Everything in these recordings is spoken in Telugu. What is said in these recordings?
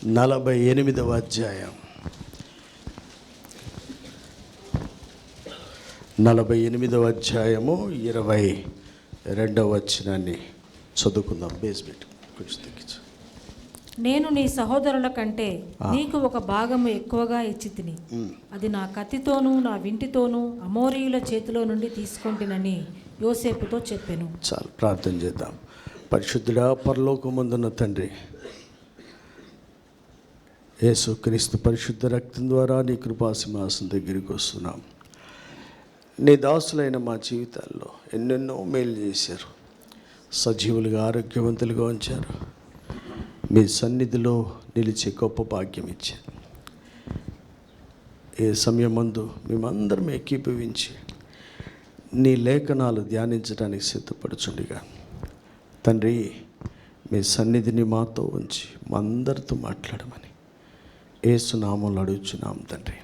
48వ అధ్యాయం 48వ అధ్యాయము 22వ వచనాన్ని చదువుకుందాం. బేస్మెంట్ కొంచెం తగ్గించు. నేను నీ సహోదరుల కంటే నీకు ఒక భాగము ఎక్కువగా ఇచ్చి తిని, అది నా కత్తితోనూ నా వింటితోనూ అమోరీయుల చేతిలో నుండి తీసుకొంటినని యోసేపుతో చెప్పెను. చాలు, ప్రార్థన చేద్దాం. పరిశుద్ధుడా, పరలోకమందున్న తండ్రి, యేసుక్రీస్తు పరిశుద్ధ రక్తం ద్వారా నీ కృపాసింహాసనం దగ్గరికి వస్తున్నాం. నీ దాసులైన మా జీవితాల్లో ఎన్నెన్నో మేలు చేశారు. సజీవులుగా ఆరోగ్యవంతులుగా ఉంచారు. మీ సన్నిధిలో నిలిచే గొప్ప భాగ్యం ఇచ్చారు. ఏ సమయమందు మేమందరం ఏకీభవించి నీ లేఖనాలు ధ్యానించడానికి సిద్ధపడుచుండగా తండ్రి, మీ సన్నిధిని మాతో ఉంచి మా అందరితో మాట్లాడమని యేసు నామములో అడుగుచున్నాం తండ్రి.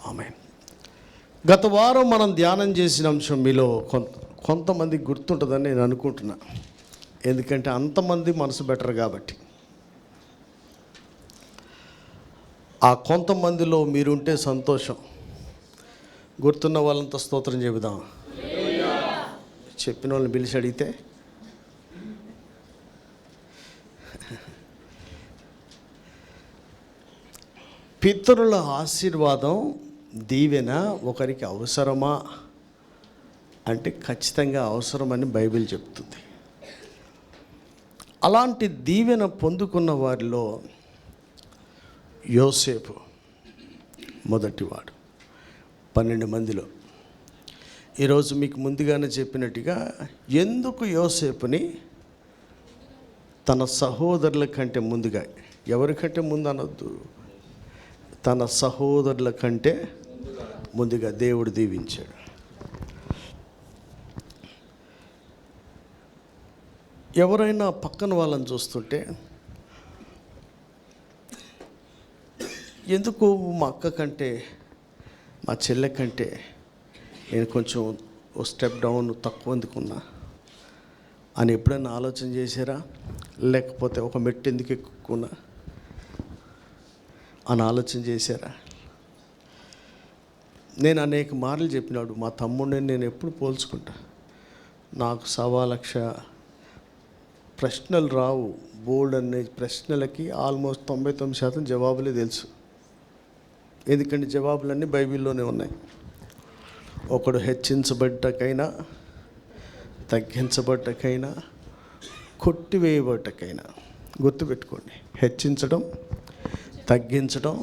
ఆమేన్. గత వారం మనం ధ్యానం చేసిన అంశం మీలో కొంతమంది గుర్తుంటుందని నేను అనుకుంటున్నా. ఎందుకంటే అంతమంది మనసు బెటర్ కాబట్టి. ఆ కొంతమందిలో మీరుంటే సంతోషం. గుర్తున్న వాళ్ళంతా స్తోత్రం చెబుదాం. చెప్పిన వాళ్ళని పిలిచి అడిగితే పితరుల ఆశీర్వాదం, దీవెన ఒకరికి అవసరమా అంటే ఖచ్చితంగా అవసరమని బైబిల్ చెప్తుంది. అలాంటి దీవెన పొందుకున్న వారిలో యోసేపు మొదటివాడు 12 మందిలో. ఈరోజు మీకు ముందుగానే చెప్పినట్టుగా ఎందుకు యోసేపుని తన సహోదరుల కంటే ముందుగా, ఎవరికంటే ముందు అనొద్దు, తన సహోదరుల కంటే ముందుగా దేవుడు దీవించాడు. ఎవరైనా పక్కన వాళ్ళని చూస్తుంటే ఎందుకు మా అక్క కంటే మా చెల్లె కంటే నేను కొంచెం ఓ స్టెప్ డౌన్ తక్కువ ఎందుకున్నా అని ఎప్పుడైనా ఆలోచన చేశారా? లేకపోతే ఒక మెట్టు ఎందుకు ఎక్కుకున్నా అని ఆలోచన చేశారా? నేను అనేక మార్లు చెప్పినాడు, మా తమ్ముడిని నేను ఎప్పుడు పోల్చుకుంటా. నాకు 1,00,000 ప్రశ్నలు రావు. బోల్డ్ అనే ప్రశ్నలకి ఆల్మోస్ట్ 99% జవాబులే తెలుసు. ఎందుకంటే జవాబులన్నీ బైబిల్లోనే ఉన్నాయి. ఒకడు హెచ్చించబడ్డకైనా, తగ్గించబడ్డకైనా, కొట్టివేయబడ్డకైనా, గుర్తుపెట్టుకోండి, హెచ్చించడం, తగ్గించడం,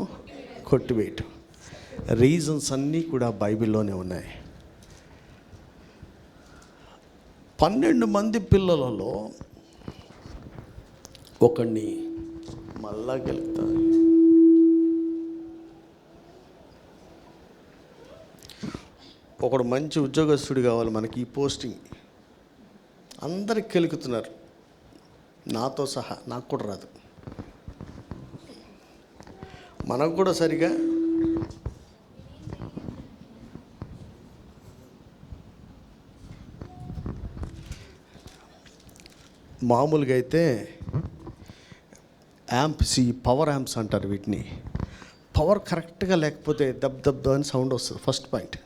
కొట్టివేయటం, రీజన్స్ అన్నీ కూడా బైబిల్లోనే ఉన్నాయి. 12 మంది పిల్లలలో ఒకడిని మళ్ళా గెలుపుతా. ఒకడు మంచి ఉద్యోగస్తుడు కావాలి మనకి. ఈ పోస్టింగ్ అందరికి కెలుకుతున్నారు, నాతో సహా. నాకు కూడా రాదు. మనకు కూడా సరిగా మామూలుగా అయితే యాంప్స్, ఈ పవర్ యాంప్స్ అంటారు వీటిని. పవర్ కరెక్ట్గా లేకపోతే దబ్ దబ్ అని సౌండ్ వస్తుంది. First point.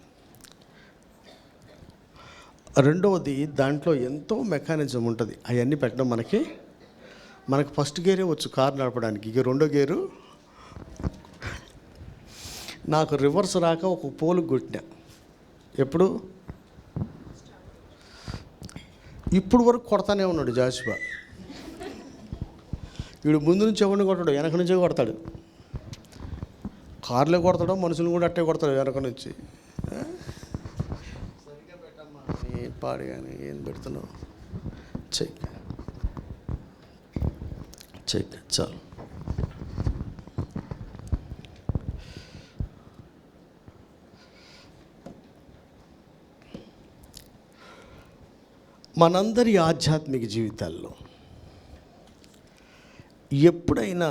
రెండవది, దాంట్లో ఎంతో మెకానిజం ఉంటుంది. అవన్నీ పెట్టడం మనకు ఫస్ట్ గేరే వచ్చు కారు నడపడానికి. ఇక రెండో గేరు నాకు రివర్స్ రాక ఒక పోలు కొట్టినా. ఎప్పుడు? ఇప్పుడు వరకు కొడతానే ఉన్నాడు జాషువా. వీడు ముందు నుంచి ఎవరిని కొట్టాడు, వెనక నుంచే కొడతాడు. కార్లే కొడతాడు, మనుషులు కూడా అట్టే కొడతాడు వెనక నుంచి. సరిగ్గా పెట్టమ్మా, నీ పాడు కానీ ఏం పెడుతున్నావు, చెక్ చెక్ చాలు. మనందరి ఆధ్యాత్మిక జీవితాల్లో ఎప్పుడైనా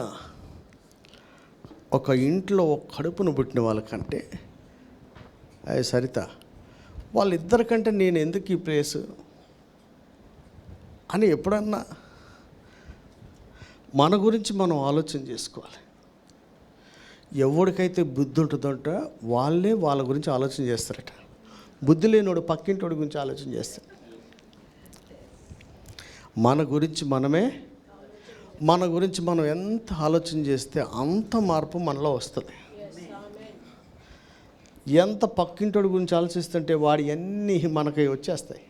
ఒక ఇంట్లో ఒక కడుపును పుట్టిన వాళ్ళకంటే, అయ్యే సరిత, వాళ్ళిద్దరికంటే నేను ఎందుకు ఈ ప్లేసు అని ఎప్పుడన్నా మన గురించి మనం ఆలోచన చేసుకోవాలి. ఎవరికైతే బుద్ధి ఉంటుందంట వాళ్ళే వాళ్ళ గురించి ఆలోచన చేస్తారట. బుద్ధి లేనివాడు పక్కింటోడి గురించి ఆలోచన చేస్తాడు. మన గురించి మనం ఎంత ఆలోచన చేస్తే అంత మార్పు మనలో వస్తుంది. ఎంత పక్కింటోడి గురించి ఆలోచిస్తుంటే వాడి అన్నీ మనకి వచ్చేస్తాయి.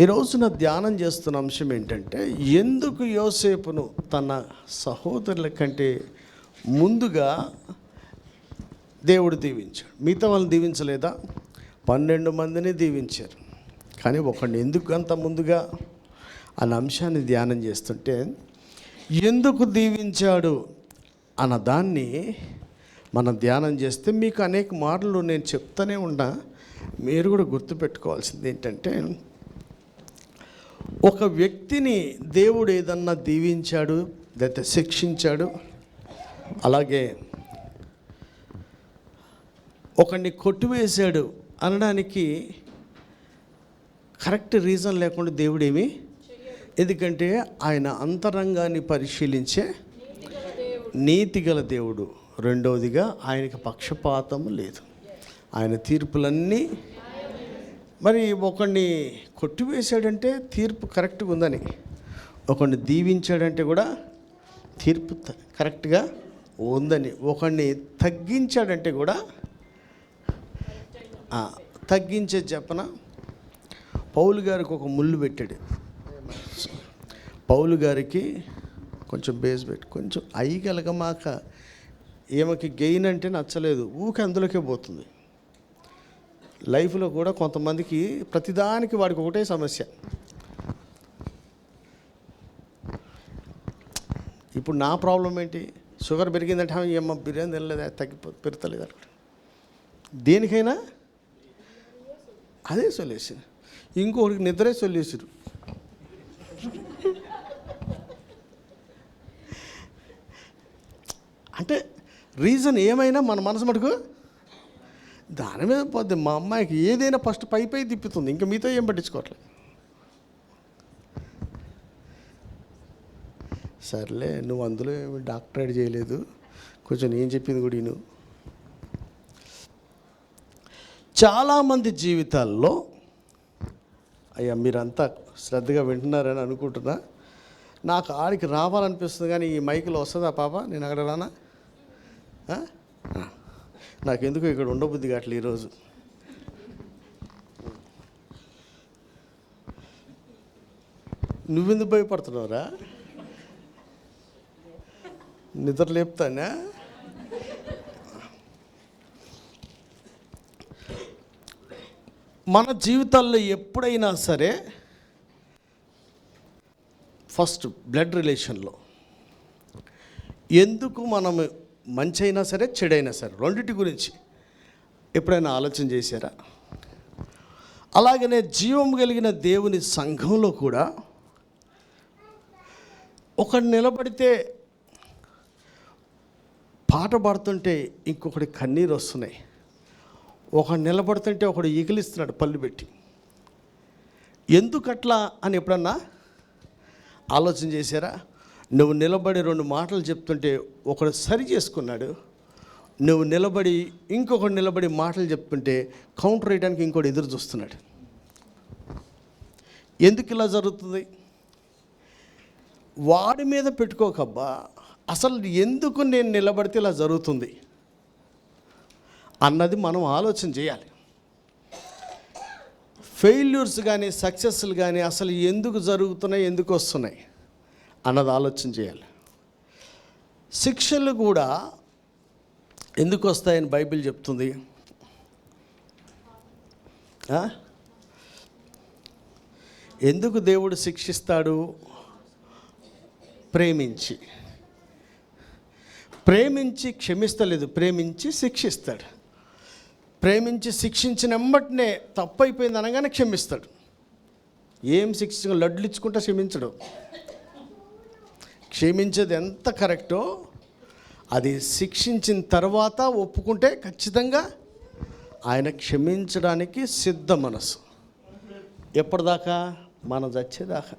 ఈరోజు నా ధ్యానం చేస్తున్న అంశం ఏంటంటే, ఎందుకు యోసేపును తన సహోదరుల కంటే ముందుగా దేవుడు దీవించాడు? మిగతా వాళ్ళని దీవించలేదా? 12 మందిని దీవించారు, కానీ ఒకడిని ఎందుకు అంత ముందుగా అన్న అంశాన్ని ధ్యానం చేస్తుంటే, ఎందుకు దీవించాడు అన్న దాన్ని మనం ధ్యానం చేస్తే మీకు అనేక మార్లు నేను చెప్తూనే ఉన్నా, మీరు కూడా గుర్తుపెట్టుకోవాల్సింది ఏంటంటే, ఒక వ్యక్తిని దేవుడు ఏదన్నా దీవించాడు లేకపోతే శిక్షించాడు, అలాగే ఒకడిని కొట్టివేశాడు అనడానికి కరెక్ట్ రీజన్ లేకుండా దేవుడేమి, ఎందుకంటే ఆయన అంతరంగాన్ని పరిశీలించే నీతిగల దేవుడు. రెండవదిగా ఆయనకి పక్షపాతము లేదు, ఆయన తీర్పులన్నీ. మరి ఒకడిని కొట్టివేశాడంటే తీర్పు కరెక్ట్గా ఉందని, ఒకడిని దీవించాడంటే కూడా తీర్పు కరెక్ట్గా ఉందని, ఒకడిని తగ్గించాడంటే కూడా తగ్గించే చెప్పన. పౌలు గారికి ఒక ముళ్ళు పెట్టాడు. పౌలు గారికి కొంచెం బేస్ పెట్టి కొంచెం అయ్యగలగమాక ఈమెకి గెయిన్ అంటే నచ్చలేదు, ఊకే అందులోకే పోతుంది. లైఫ్లో కూడా కొంతమందికి ప్రతిదానికి వాడికి ఒకటే సమస్య. ఇప్పుడు నా ప్రాబ్లం ఏంటి? షుగర్ పెరిగిందంటే ఏమో బిర్యానీ తినలేదు, పెరగలేదు అక్కడ. దేనికైనా అదే సొల్యూషన్. ఇంకొకరికి నిద్రే సొల్యూషన్. అంటే రీజన్ ఏమైనా మన మనసు మటుకు దాని మీద పోద్ది. మా అమ్మాయికి ఏదైనా ఫస్ట్ పై తిప్పుతుంది, ఇంకా మీతో ఏం పట్టించుకోవట్లేదు. సర్లే, నువ్వు అందులో ఏమి డాక్టరేట్ చేయలేదు, కొంచెం నేను చెప్పింది కూడా నువ్వు. చాలామంది జీవితాల్లో, అయ్యా మీరంతా శ్రద్ధగా వింటున్నారని అనుకుంటున్నా, నాకు ఆడికి రావాలనిపిస్తుంది కానీ ఈ మైకులో వస్తుందా పాప, నేను అక్కడ రానా? నాకెందుకు ఇక్కడ ఉండబుద్ధి కావట్లే ఈరోజు. నువ్వెందుకు భయపడుతున్నావురా? నిద్ర లేపుతానా? మన జీవితాల్లో ఎప్పుడైనా సరే ఫస్ట్ బ్లడ్ రిలేషన్లో ఎందుకు మనం మంచి అయినా సరే చెడైనా సరే రెండిటి గురించి ఎప్పుడైనా ఆలోచన చేశారా? అలాగనే జీవం కలిగిన దేవుని సంఘంలో కూడా ఒకడు నిలబడితే పాట పాడుతుంటే ఇంకొకటి కన్నీరు వస్తున్నాయి, ఒకడు నిలబడుతుంటే ఒకడు ఈగిలిస్తున్నాడు పళ్ళు పెట్టి. ఎందుకట్లా అని ఎప్పుడన్నా ఆలోచన చేశారా? నువ్వు నిలబడి 2 మాటలు చెప్తుంటే ఒకడు సరి చేసుకున్నాడు, నువ్వు నిలబడి ఇంకొకటి నిలబడి మాటలు చెప్తుంటే కౌంటర్ వేయడానికి ఇంకోటి ఎదురు చూస్తున్నాడు. ఎందుకు ఇలా జరుగుతుంది? వాడి మీద పెట్టుకోకబ్బా, అసలు ఎందుకు నేను నిలబడితే ఇలా జరుగుతుంది అన్నది మనం ఆలోచన చేయాలి. ఫెయిల్యూర్స్ కానీ సక్సెస్లు కానీ అసలు ఎందుకు జరుగుతున్నాయి, ఎందుకు వస్తున్నాయి అన్నది ఆలోచన చేయాలి. శిక్షలు కూడా ఎందుకు వస్తాయని బైబిల్ చెప్తుంది. ఎందుకు దేవుడు శిక్షిస్తాడు? ప్రేమించి క్షమిస్తలేదు, ప్రేమించి శిక్షిస్తాడు. ప్రేమించి శిక్షించిన వెంబటనే తప్పు అయిపోయింది అనగానే క్షమిస్తాడు. ఏం శిక్ష లడ్లు ఇచ్చుకుంటా క్షమించడు. క్షమించేది ఎంత కరెక్టో అది శిక్షించిన తర్వాత ఒప్పుకుంటే ఖచ్చితంగా ఆయన క్షమించడానికి సిద్ధ మనసు. ఎప్పటిదాకా? మనం చచ్చేదాకా.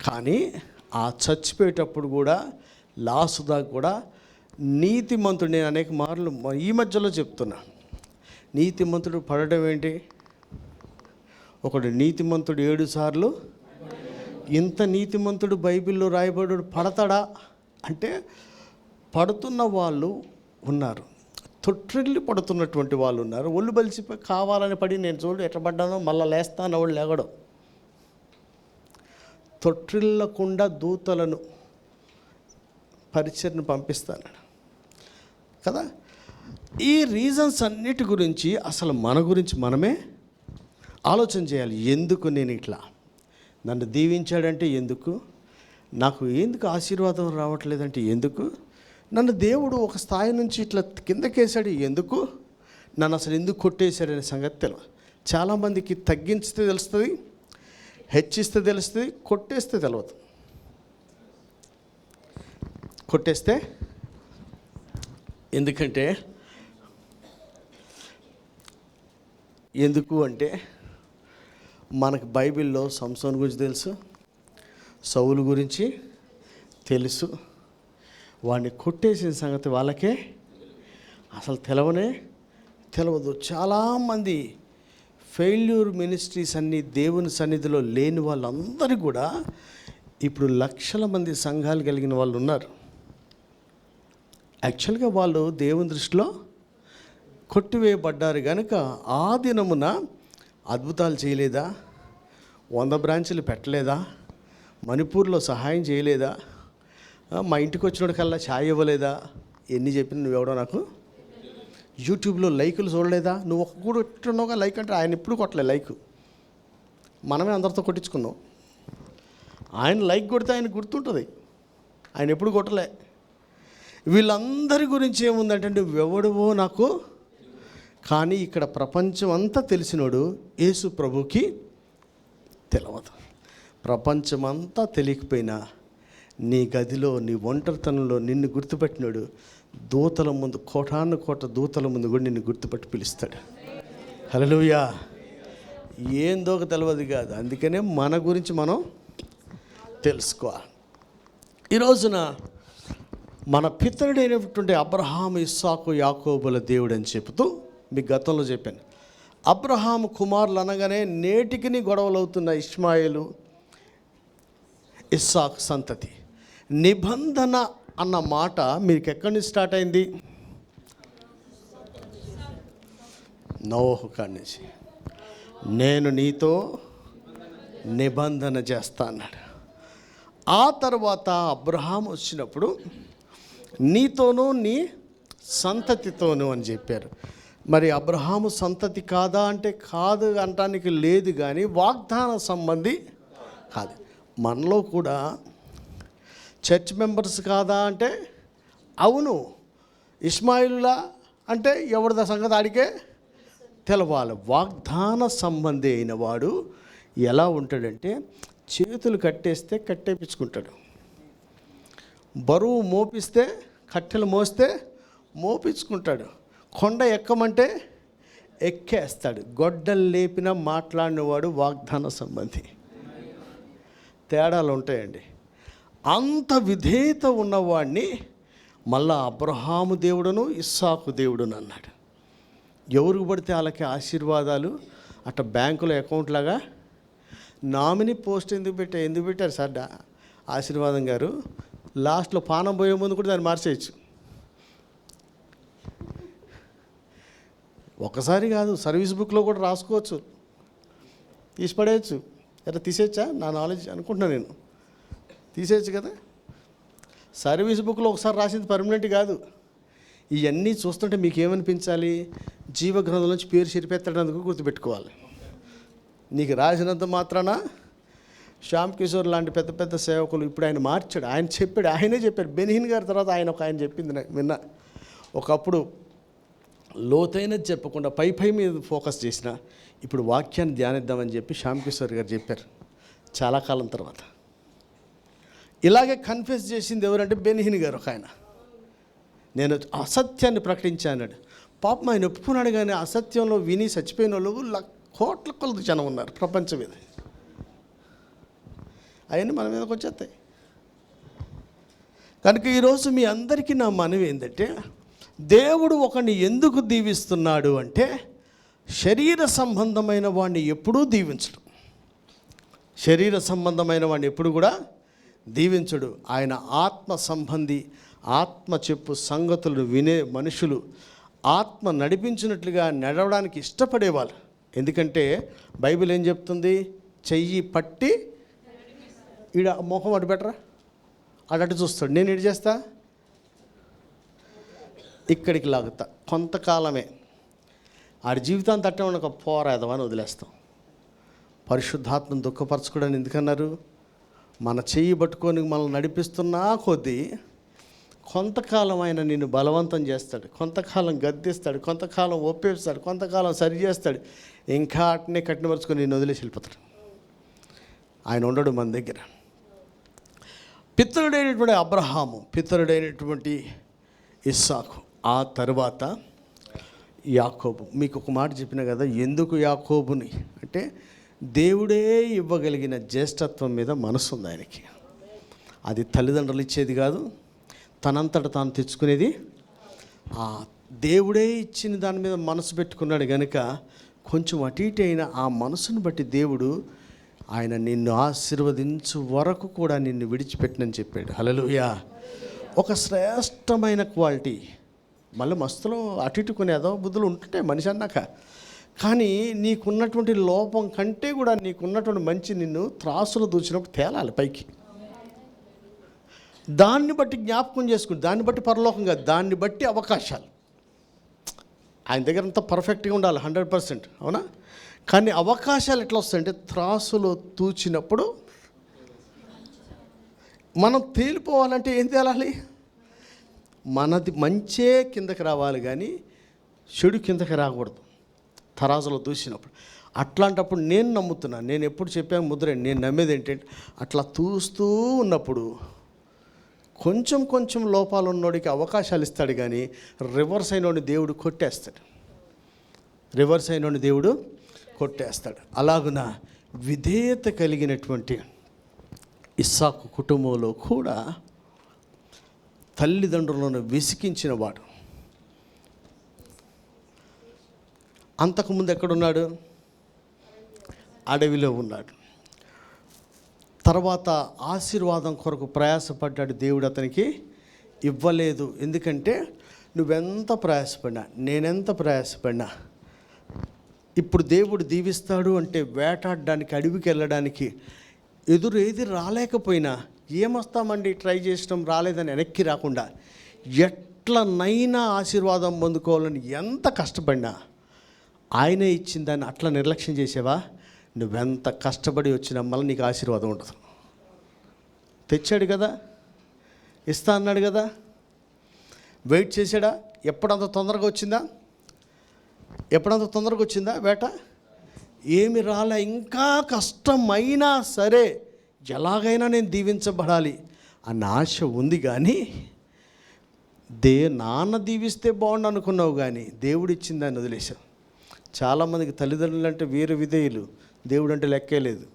కానీ ఆ చచ్చిపోయేటప్పుడు కూడా లాస్ట్ దాకా కూడా నీతిమంతుడు, నేను అనేక మార్లు ఈ మధ్యలో చెప్తున్నా, నీతిమంతుడు పడడం ఏంటి? ఒకడు నీతిమంతుడు 7 సార్లు, ఇంత నీతిమంతుడు బైబిల్లో రాయబడు పడతాడా అంటే పడుతున్న వాళ్ళు ఉన్నారు, తొట్టిల్లి పడుతున్నటువంటి వాళ్ళు ఉన్నారు. ఒళ్ళు బలిసిపోయి కావాలని పడి నేను చూడు ఎట్లా పడ్డానో మళ్ళీ లేస్తాను వాళ్ళు లేగడం. తొట్టిల్లకుండా దూతలను పరిచయను పంపిస్తాను కదా. ఈ రీజన్స్ అన్నిటి గురించి అసలు మన గురించి మనమే ఆలోచన చేయాలి. ఎందుకు నేను ఇట్లా, నన్ను దీవించాడంటే ఎందుకు, నాకు ఎందుకు ఆశీర్వాదం రావట్లేదంటే ఎందుకు, నన్ను దేవుడు ఒక స్థాయి నుంచి ఇట్లా కిందకేసాడు ఎందుకు, నన్ను అసలు ఎందుకు కొట్టేశాడనే సంగతి తెలియదు. చాలామందికి తగ్గించితే తెలుస్తుంది, హెచ్చిస్తే తెలుస్తుంది, కొట్టేస్తే తెలియదు. కొట్టేస్తే ఎందుకంటే ఎందుకు అంటే మనకు బైబిల్లో సంసోన్ గురించి తెలుసు, సౌలు గురించి తెలుసు, వాడిని కొట్టేసిన సంగతి వాళ్ళకే అసలు తెలియదు. చాలామంది ఫెయిల్యూర్ మినిస్ట్రీస్ అన్నీ దేవుని సన్నిధిలో లేని వాళ్ళందరూ కూడా ఇప్పుడు లక్షల మంది సంఘాలు కలిగిన వాళ్ళు ఉన్నారు. యాక్చువల్గా వాళ్ళు దేవుని దృష్టిలో కొట్టివేయబడ్డారు కనుక ఆ దినమున అద్భుతాలు చేయలేదా, 100 బ్రాంచులు పెట్టలేదా, మణిపూర్లో సహాయం చేయలేదా, మా ఇంటికి వచ్చినోడికల్లా ఛాయ్ ఇవ్వలేదా, ఎన్ని చెప్పిన నువ్వెవడో నాకు, యూట్యూబ్లో లైకులు చూడలేదా, నువ్వు ఒక కూడా కొట్టున్నావుగా లైక్ అంటే ఆయన ఎప్పుడు కొట్టలే లైక్, మనమే అందరితో కొట్టించుకున్నాం. ఆయన లైక్ కొడితే ఆయన గుర్తుంటుంది, ఆయన ఎప్పుడు కొట్టలే. వీళ్ళందరి గురించి ఏముందంటే నువ్వెవడవో నాకు, కానీ ఇక్కడ ప్రపంచం అంతా తెలిసినోడు యేసు ప్రభుకి తెలియదు. ప్రపంచం అంతా తెలియకపోయినా నీ గదిలో నీ ఒంటరితనంలో నిన్ను గుర్తుపెట్టినాడు దూతల ముందు, కోట దూతల ముందు కూడా నిన్ను గుర్తుపెట్టి పిలుస్తాడు. హల్లెలూయా. ఏందో తెలియదు కాదు, అందుకనే మన గురించి మనం తెలుసుకోవాలి. ఈ రోజున మన పితరుడైనటువంటి అబ్రహాము, ఇస్సాకు, యాకోబుల దేవుడు అని చెబుతూ మీకు గతంలో చెప్పాను. అబ్రహాము కుమారులు అనగానే నేటికి గొడవలు అవుతున్న ఇష్మాయేలు, ఇస్సాకు సంతతి. నిబంధన అన్న మాట మీకు ఎక్కడి నుంచి స్టార్ట్ అయింది? నోహు కాడి నుంచి. నేను నీతో నిబంధన చేస్తా అన్నాడు. ఆ తర్వాత అబ్రహాము వచ్చినప్పుడు నీతోనూ నీ సంతతితోనూ అని చెప్పారు. మరి అబ్రహాము సంతతి కాదా అంటే కాదు అనటానికి లేదు, కానీ వాగ్దాన సంబంధి కాదు. మనలో కూడా చర్చ్ మెంబర్స్ కాదా అంటే అవును. ఇస్మాయిలులా అంటే ఎవరిదా సంగతి ఆడికే తెలవాలి. వాగ్దాన సంబంధి అయిన వాడు ఎలా ఉంటాడంటే చేతులు కట్టేస్తే కట్టేపించుకుంటాడు, బరువు మోపిస్తే కట్టెలు మోస్తే మోపించుకుంటాడు, కొండ ఎక్కమంటే ఎక్కేస్తాడు. గొడ్డలు లేపిన మాట్లాడినవాడు వాగ్దాన సంబంధి. తేడాలు ఉంటాయండి. అంత విధేయత ఉన్నవాడిని మళ్ళా అబ్రహాము దేవుడును ఇస్సాకు దేవుడును అన్నాడు. ఎవరికి పడితే వాళ్ళకి ఆశీర్వాదాలు అట్లా బ్యాంకులో అకౌంట్ లాగా నామినీ పోస్ట్ ఎందుకు పెట్టారు సార్ ఆశీర్వాదం గారు? లాస్ట్లో పానం పోయే ముందు కూడా దాన్ని మార్చేయచ్చు. ఒకసారి కాదు, సర్వీస్ బుక్లో కూడా రాసుకోవచ్చు, తీసి పడేయచ్చు. ఎట్లా తీసేయచ్చా? నా నాలెడ్జ్ అనుకుంటున్నాను నేను, తీసేయచ్చు కదా. సర్వీస్ బుక్లో ఒకసారి రాసింది పర్మనెంట్ కాదు. ఇవన్నీ చూస్తుంటే మీకు ఏమనిపించాలి? జీవగ్రంథం నుంచి పేరు చెరిపెత్తడానికి గుర్తుపెట్టుకోవాలి. నీకు రాసినంత మాత్రాన శ్యామ్ కిషోర్ లాంటి పెద్ద పెద్ద సేవకులు ఇప్పుడు ఆయన మార్చాడు. ఆయన చెప్పాడు, ఆయనే చెప్పాడు. బెనిహిన్ గారి తర్వాత ఆయన చెప్పింది నాకు విన్నా. ఒకప్పుడు లోతైనది చెప్పకుండా పై మీద ఫోకస్ చేసిన, ఇప్పుడు వాక్యాన్ని ధ్యానిద్దామని చెప్పి శ్యామ్ కిషోర్ గారు చెప్పారు చాలా కాలం తర్వాత. ఇలాగే కన్ఫ్యూజ్ చేసింది ఎవరంటే బెనిహిన్ గారు. ఒక ఆయన, నేను అసత్యాన్ని ప్రకటించాడు. పాపం ఆయన ఒప్పుకున్నాడు, కానీ అసత్యంలో విని చచ్చిపోయిన వాళ్ళు కోట్ల కొలది జనం ఉన్నారు ప్రపంచం మీద. అవన్నీ మన మీదకి వచ్చేస్తాయి. కనుక ఈరోజు మీ అందరికీ నా మనవి ఏంటంటే, దేవుడు ఒకరిని ఎందుకు దీవిస్తున్నాడు అంటే, శరీర సంబంధమైన వాడిని ఎప్పుడూ దీవించడు. శరీర సంబంధమైన వాడిని ఎప్పుడు కూడా దీవించడు. ఆయన ఆత్మ సంబంధి, ఆత్మ చెప్పు సంగతులను వినే మనుషులు, ఆత్మ నడిపించినట్లుగా నడవడానికి ఇష్టపడేవాళ్ళు. ఎందుకంటే బైబిల్ ఏం చెప్తుంది? చెయ్యి పట్టి ఈడ మొహం అటు బెటరా, అటు చూస్తాడు, నేను ఇటు చేస్తా, ఇక్కడికి లాగుతా. కొంతకాలమే ఆడి జీవితాన్ని తట్టమని ఒక పోరాదమని వదిలేస్తాం. పరిశుద్ధాత్మను దుఃఖపరచుకోవడానికి ఎందుకన్నారు? మన చెయ్యి పట్టుకొని మనల్ని నడిపిస్తున్నా కొద్దీ కొంతకాలం ఆయన నిన్ను బలవంతం చేస్తాడు, కొంతకాలం గద్దిస్తాడు, కొంతకాలం ఒప్పేస్తాడు, కొంతకాలం సరి చేస్తాడు. ఇంకా అట్నే కట్టినపరుచుకొని నిన్ను వదిలేసి వెళ్ళిపోతాడు. ఆయన ఉండడు మన దగ్గర. పితరుడైనటువంటి అబ్రహాము, పితరుడైనటువంటి ఇస్సాకు, ఆ తర్వాత యాకోబు. మీకు ఒక మాట చెప్పిన కదా, ఎందుకు యాకోబుని అంటే దేవుడే ఇవ్వగలిగిన జ్యేష్ఠత్వం మీద మనసు ఉంది ఆయనకి. అది తల్లిదండ్రులు ఇచ్చేది కాదు, తనంతట తాను తెచ్చుకునేది. ఆ దేవుడే ఇచ్చిన దాని మీద మనసు పెట్టుకున్నాడు కనుక కొంచెం అటు ఇటు అయిన ఆ మనసును బట్టి దేవుడు ఆయన నిన్ను ఆశీర్వదించు వరకు కూడా నిన్ను విడిచిపెట్టనని చెప్పాడు. హల్లెలూయా. ఒక శ్రేష్టమైన క్వాలిటీ. మళ్ళీ మస్తులో అటు ఇటు కొన్ని ఏదో బుద్ధులు ఉంటుంటాయి మనిషి అన్నాక, కానీ నీకున్నటువంటి లోపం కంటే కూడా నీకున్నటువంటి మంచి నిన్ను త్రాసులో దూచినప్పుడు తేలాలి పైకి. దాన్ని బట్టి జ్ఞాపకం చేసుకుని, దాన్ని బట్టి పరలోకం కాదు, దాన్ని బట్టి అవకాశాలు. ఆయన దగ్గర అంతా పర్ఫెక్ట్గా ఉండాలి 100%, అవునా? కానీ అవకాశాలు ఎట్లా వస్తాయంటే త్రాసులో తూచినప్పుడు మనం తేలిపోవాలంటే ఏం తేలాలి? మనది మంచే కిందకి రావాలి కానీ చెడు కిందకి రాకూడదు తరాజులో దూసినప్పుడు. అట్లాంటప్పుడు నేను నమ్ముతున్నాను, నేను ఎప్పుడు చెప్పాను ముద్ర, నేను నమ్మేది ఏంటంటే అట్లా తూస్తూ ఉన్నప్పుడు కొంచెం కొంచెం లోపాలు ఉన్నోడికి అవకాశాలు ఇస్తాడు కానీ రివర్స్ అయినోడిని దేవుడు కొట్టేస్తాడు. రివర్స్ అయినోడిని దేవుడు కొట్టేస్తాడు. అలాగున విధేయత కలిగినటువంటి ఇస్సాకు కుటుంబంలో కూడా తల్లిదండ్రులను విసికించిన వాడు. అంతకుముందు ఎక్కడున్నాడు? అడవిలో ఉన్నాడు. తర్వాత ఆశీర్వాదం కొరకు ప్రయాసపడ్డాడు, దేవుడు అతనికి ఇవ్వలేదు. ఎందుకంటే నువ్వెంత ప్రయాసపడినా, నేనెంత ప్రయాసపడినా, ఇప్పుడు దేవుడు దీవిస్తాడు అంటే వేటాడడానికి, అడవికి వెళ్ళడానికి ఎదురు ఏది రాలేకపోయినా ఏమొస్తామండి, ట్రై చేసినాం రాలేదని వెనక్కి రాకుండా ఎట్లనైనా ఆశీర్వాదం పొందుకోవాలని ఎంత కష్టపడినా ఆయనే ఇచ్చిన దాన్ని అట్లా నిర్లక్ష్యం చేసేవా, నువ్వెంత కష్టపడి వచ్చినా మళ్ళీ నీకు ఆశీర్వాదం ఉండదు. తెచ్చాడు కదా, ఇస్తా అన్నాడు కదా, వెయిట్ చేశాడా? ఎప్పుడంత తొందరగా వచ్చిందా? ఎప్పుడంత తొందరగా వచ్చిందా వేట? ఏమి రాలే. ఇంకా కష్టమైనా సరే ఎలాగైనా నేను దీవించబడాలి అన్న ఆశ ఉంది. కానీ నాన్న దీవిస్తే బాగుండు అనుకున్నావు, కానీ దేవుడు ఇచ్చిన దాన్ని వదిలేశావు. చాలామందికి తల్లిదండ్రులు అంటే వీర విధేయులు, దేవుడు అంటే లెక్కే లేదు.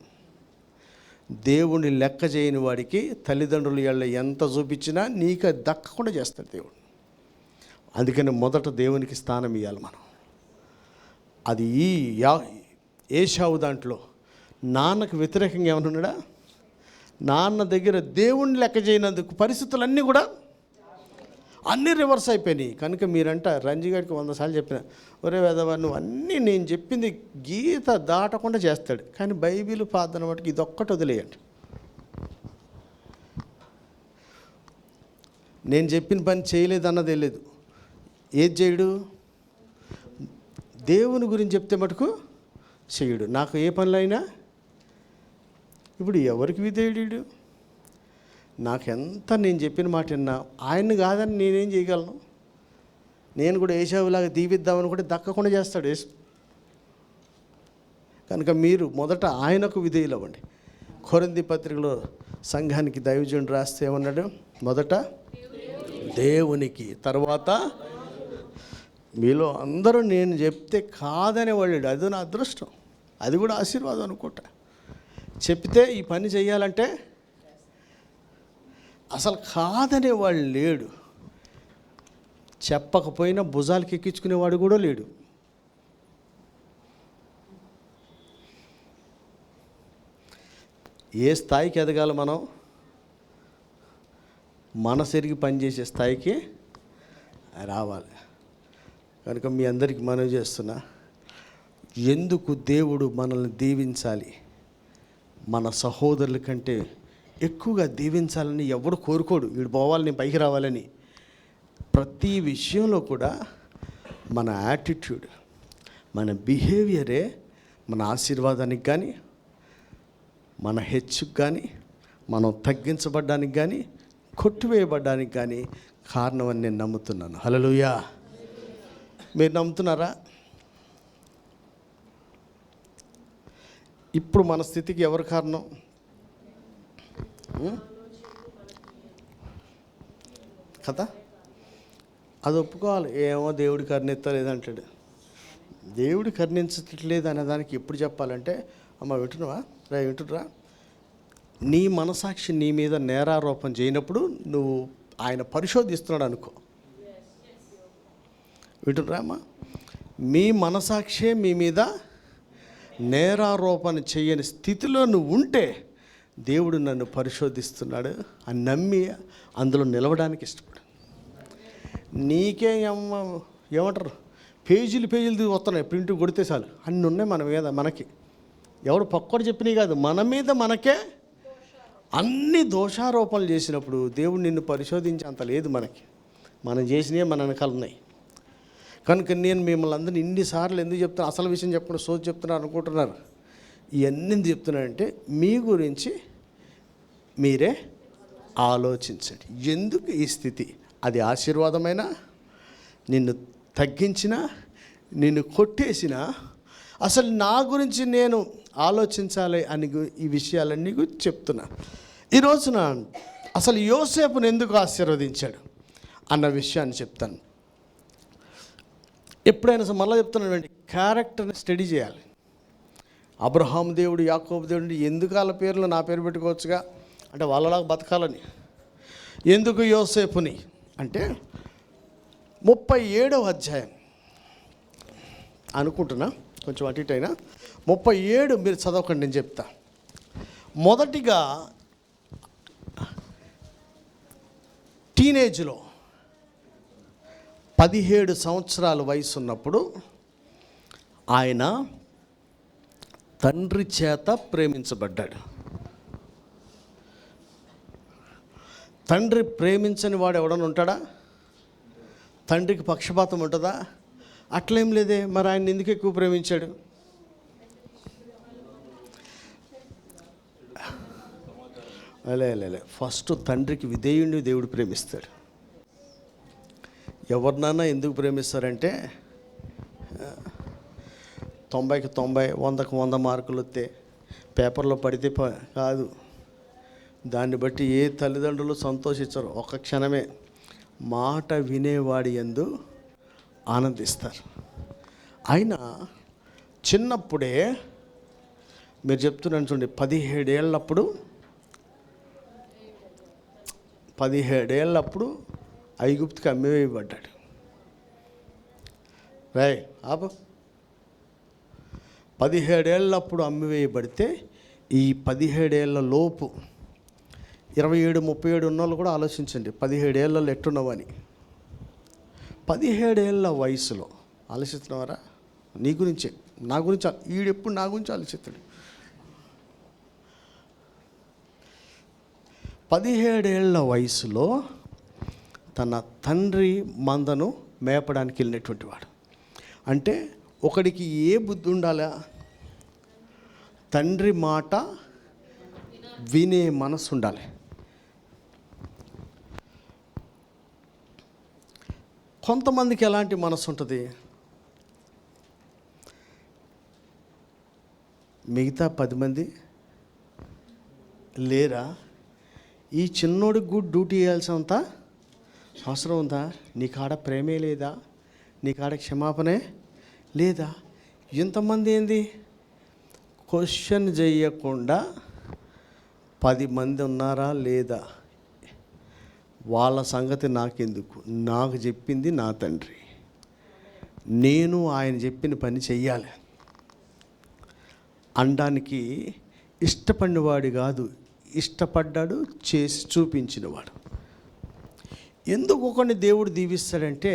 దేవుడిని లెక్క చేయని వాడికి తల్లిదండ్రులు ఎళ్ళ ఎంత చూపించినా నీకు దక్కకుండా చేస్తాడు దేవుడు. అందుకని మొదట దేవునికి స్థానం ఇవ్వాలి మనం. అది ఏశావు దాంట్లో నాన్నకు వ్యతిరేకంగా ఏమన్నాడా? నాన్న దగ్గర దేవుణ్ణి లెక్క చేయనందుకు పరిస్థితులన్నీ కూడా అన్నీ రివర్స్ అయిపోయినాయి. కనుక మీరంట రంజీ గారికి 100 సార్లు చెప్పిన, ఒరే వేదవా నువ్వు అన్నీ నేను చెప్పింది గీత దాటకుండా చేస్తాడు, కానీ బైబిల్ ప్రార్థన మటుకు ఇదొక్కటి వదిలేయండి. నేను చెప్పిన పని చేయలేదు అన్నదే లేదు. ఏది చేయడు? దేవుని గురించి చెప్తే మటుకు చేయడు. నాకు ఏ పనులైనా ఇప్పుడు ఎవరికి విధేయుడు? నాకెంత నేను చెప్పిన మాట విన్నా, ఆయన్ని కాదని నేనేం చేయగలను? నేను కూడా ఏశావులాగా దీవిద్దామని కూడా దక్కకుండా చేస్తాడు యేసు. కనుక మీరు మొదట ఆయనకు విధేయులు అవ్వండి. కొరింథీ పత్రికలో సంఘానికి దైవజనుడు రాస్తే ఏమన్నాడు? మొదట దేవునికి, తర్వాత మీలో అందరూ నేను చెప్తే కాదనే వాళ్ళు. అది నా అదృష్టం, అది కూడా ఆశీర్వాదం అనుకుంటా. చెప్తే ఈ పని చేయాలంటే అసలు కాదనే వాళ్ళు లేడు. చెప్పకపోయినా భుజాలకు ఎక్కించుకునేవాడు కూడా లేడు. ఏ స్థాయికి ఎదగాలి మనం? మనసెరిగి పనిచేసే స్థాయికి రావాలి. కనుక మీ అందరికీ మనవి చేస్తున్నా, ఎందుకు దేవుడు మనల్ని దీవించాలి, మన సహోదరుల కంటే ఎక్కువగా దీవించాలని ఎవడు కోరుకోడు. వీడు పోవాలి, నేను పైకి రావాలని. ప్రతి విషయంలో కూడా మన యాటిట్యూడ్, మన బిహేవియరే మన ఆశీర్వాదానికి కానీ, మన హెచ్చుకు కానీ, మనం తగ్గించబడ్డానికి కానీ, కొట్టివేయబడ్డానికి కానీ కారణమని నేను నమ్ముతున్నాను. హల్లెలూయా. మీరు నమ్ముతున్నారా? ఇప్పుడు మన స్థితికి ఎవరు కారణం? కదా, అది ఒప్పుకోవాలి. ఏమో దేవుడు కరుణిస్తలేదంటాడు. దేవుడు కరుణించట్లేదు అనే దానికి ఎప్పుడు చెప్పాలంటే, అమ్మ వింటున్నావా రా, వింటురా, నీ మనసాక్షి నీ మీద నేరారోపణ చేయనప్పుడు నువ్వు ఆయన పరిశోధిస్తున్నాడు అనుకో. వింటురా అమ్మా, మీ మనసాక్షే మీ మీద నేరారోపణ చేయని స్థితిలో నువ్వు ఉంటే దేవుడు నన్ను పరిశోధిస్తున్నాడు అని నమ్మి అందులో నిలవడానికి ఇష్టపడు. నీకే ఏమంటారు, పేజీలు వస్తున్నాయి, ప్రింట్ కొడితే చాలు అన్నీ ఉన్నాయి మన మీద. మనకి ఎవడు పక్కడు చెప్పినవి కాదు, మన మీద మనకే అన్ని దోషారోపణలు చేసినప్పుడు దేవుడు నిన్ను పరిశోధించే అంత లేదు మనకి. మనం చేసినవి మన వెనకాల ఉన్నాయి. కనుక నేను మిమ్మల్ని అందరినీ ఇన్నిసార్లు ఎందుకు చెప్తున్నా, అసలు విషయం చెప్పకుండా సోచ్ చెప్తున్నారు అనుకుంటున్నారు. ఇవన్నీ ఎందుకు చెప్తున్నానంటే మీ గురించి మీరే ఆలోచించండి. ఎందుకు ఈ స్థితి? అది ఆశీర్వాదమైనా, నిన్ను తగ్గించినా, నిన్ను కొట్టేసినా, అసలు నా గురించి నేను ఆలోచించాలి అని ఈ విషయాలన్నీ గురించి చెప్తున్నా. ఈ రోజున అసలు యోసేపును ఎందుకు ఆశీర్వదించాడు అన్న విషయాన్ని చెప్తాను. ఎప్పుడైనా మళ్ళీ చెప్తున్నానండి, క్యారెక్టర్ని స్టడీ చేయాలి. అబ్రహాం దేవుడు, యాకోబు దేవుడు ఎందుకు వాళ్ళ పేర్లు నా పేరు పెట్టుకోవచ్చుగా అంటే వాళ్ళలాగా బతకాలని. ఎందుకు యోసేపుని అంటే 37వ అధ్యాయం అనుకుంటున్నా, కొంచెం అటు ఇటు అయినా 37 మీరు చదవకండి, నేను చెప్తా. మొదటిగా టీనేజ్లో 17 సంవత్సరాల వయసు ఉన్నప్పుడు ఆయన తండ్రి చేత ప్రేమించబడ్డాడు. తండ్రి ప్రేమించని వాడు ఎవడన్నా ఉంటాడా? తండ్రికి పక్షపాతం ఉంటుందా? అట్లేం లేదే. మరి ఆయన ఎందుకు ఎక్కువ ప్రేమించాడు? లే ఫస్ట్ తండ్రికి విధేయుడిని దేవుడు ప్రేమిస్తాడు. ఎవరినైనా ఎందుకు ప్రేమిస్తారంటే 90కి 90, 100కి 100 మార్కులు వస్తే పేపర్లో పడితే కాదు. దాన్ని బట్టి ఏ తల్లిదండ్రులు సంతోషించరు. ఒక క్షణమే మాట వినేవాడి యందు ఆనందిస్తారు. అయినా చిన్నప్పుడే మీరు చెప్తున్నాను చూడండి, 17 ఏళ్ళప్పుడు ఐగుప్తుకి అమ్మివేయబడ్డాడు. రాయ్ ఆపు. 17 ఏళ్ళప్పుడు అమ్మివేయబడితే ఈ 17 ఏళ్ళ లోపు 27, 37 ఉన్నోళ్ళు కూడా ఆలోచించండి, 17 ఏళ్ళలో ఎట్టున్నావని. 17 ఏళ్ళ వయసులో ఆలోచిస్తున్నావారా? నీ గురించే, నా గురించి, ఈడెప్పుడు నా గురించి ఆలోచిస్తాడు. 17 ఏళ్ళ వయసులో తన తండ్రి మందను మేపడానికి వెళ్ళినటువంటి వాడు. అంటే ఒకడికి ఏ బుద్ధి ఉండాలా? తండ్రి మాట వినే మనసు ఉండాలి. కొంతమందికి ఎలాంటి మనసు ఉంటుంది? మిగతా 10 మంది లేరా? ఈ చిన్నోడికి కూడా డ్యూటీ చేయాల్సినంత అవసరం ఉందా? నీ కాడ ప్రేమే లేదా? నీ కాడ క్షమాపణే లేదా? ఇంతమంది ఏంది క్వశ్చన్ చేయకుండా 10 మంది ఉన్నారా లేదా? వాళ్ళ సంగతి నాకెందుకు, నాకు చెప్పింది నా తండ్రి, నేను ఆయన చెప్పిన పని చెయ్యాలి అనడానికి ఇష్టపడినవాడు కాదు, ఇష్టపడ్డాడు, చేసి చూపించినవాడు. ఎందుకు ఒకరిని దేవుడు దీవిస్తాడంటే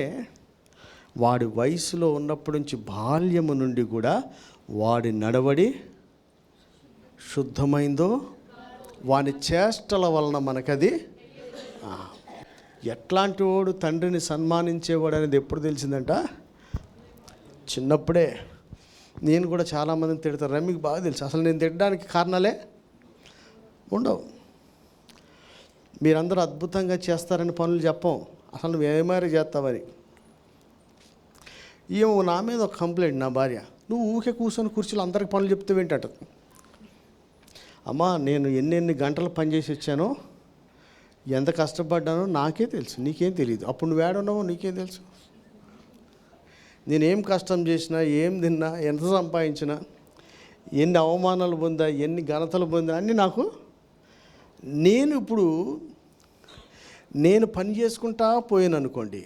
వాడి వయసులో ఉన్నప్పటి నుంచి బాల్యము నుండి కూడా వాడి నడవడి శుద్ధమైందో వాని చేష్టల వలన మనకది. ఎట్లాంటి వాడు తండ్రిని సన్మానించేవాడు అనేది ఎప్పుడు తెలిసిందంట, చిన్నప్పుడే. నేను కూడా చాలామందిని తిడతారు, మీకు బాగా తెలుసు. అసలు నేను తిట్టడానికి కారణాలే ఉండవు. మీరందరూ అద్భుతంగా చేస్తారని పనులు చెప్పం, అసలు నువ్వు ఏమారి చేస్తావని. ఏమో నా మీద ఒక కంప్లైంట్, నా భార్య, నువ్వు ఊకే కూర్చొని కుర్చీలో అందరికి పనులు చెప్తావేంటట. అమ్మా, నేను ఎన్ని గంటలు పనిచేసి వచ్చానో, ఎంత కష్టపడ్డానో నాకే తెలుసు, నీకేం తెలియదు. అప్పుడు నువ్వు ఏడున్నావో నీకేం తెలుసు. నేనేం కష్టం చేసినా, ఏం తిన్నా, ఎంత సంపాదించినా, ఎన్ని అవమానాలు పొందా, ఎన్ని ఘనతలు పొందా అన్నీ నాకు. నేను పని చేసుకుంటా పోయాను అనుకోండి,